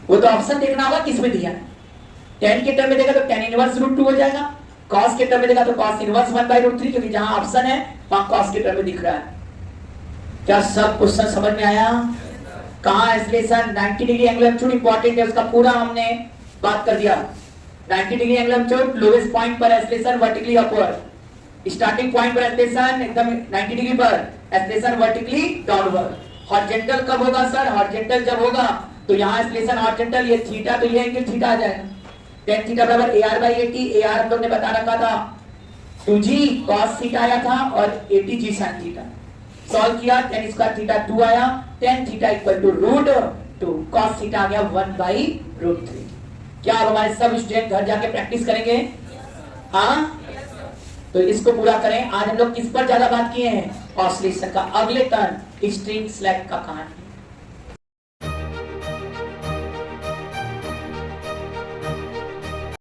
वो तो ऑप्शन देखना होगा किसमें दिया है, tan के टर्म में देगा तो tan इनवर्स √2 हो जाएगा, cos के टर्म में देगा तो cos इनवर्स 1/√3, क्योंकि जहां ऑप्शन है वहां cos के टर्म में दिख रहा है। क्या सब क्वेश्चन समझ में आया? कहां acceleration 90 degree angle amplitude important है, उसका पूरा हमने बात कर दिया। 90 degree angle amplitude, lowest point पर acceleration vertically upward, starting point पर एक्सलेशन एकदम 90 डिग्री पर, एक्सलेशन वर्टिकली डाउनवर्ड। हॉरिजॉन्टल कब होगा सर, हॉरिजॉन्टल जब होगा तो यहां एक्सलेशन हॉरिजॉन्टल, ये थीटा तो ये एंगल थीटा आ जाएगा, tan थीटा बराबर AR/AT। AR हम लोग ने बता रखा था 2g cos थीटा आया था और AT g sin theta, solve किया tan स्क्वायर थीटा 2 आया, tan theta equal to √2, cos theta आ गया 1/√3। क्या अब हमारे सब स्टूडेंट घर जाके प्रैक्टिस करेंगे? हाँ, तो इसको पूरा करें। आज हम लोग किस पर ज्यादा बात किए हैं, ऑसिलेशन का। अगले टर्न स्ट्रिंग स्लैग का कहानी।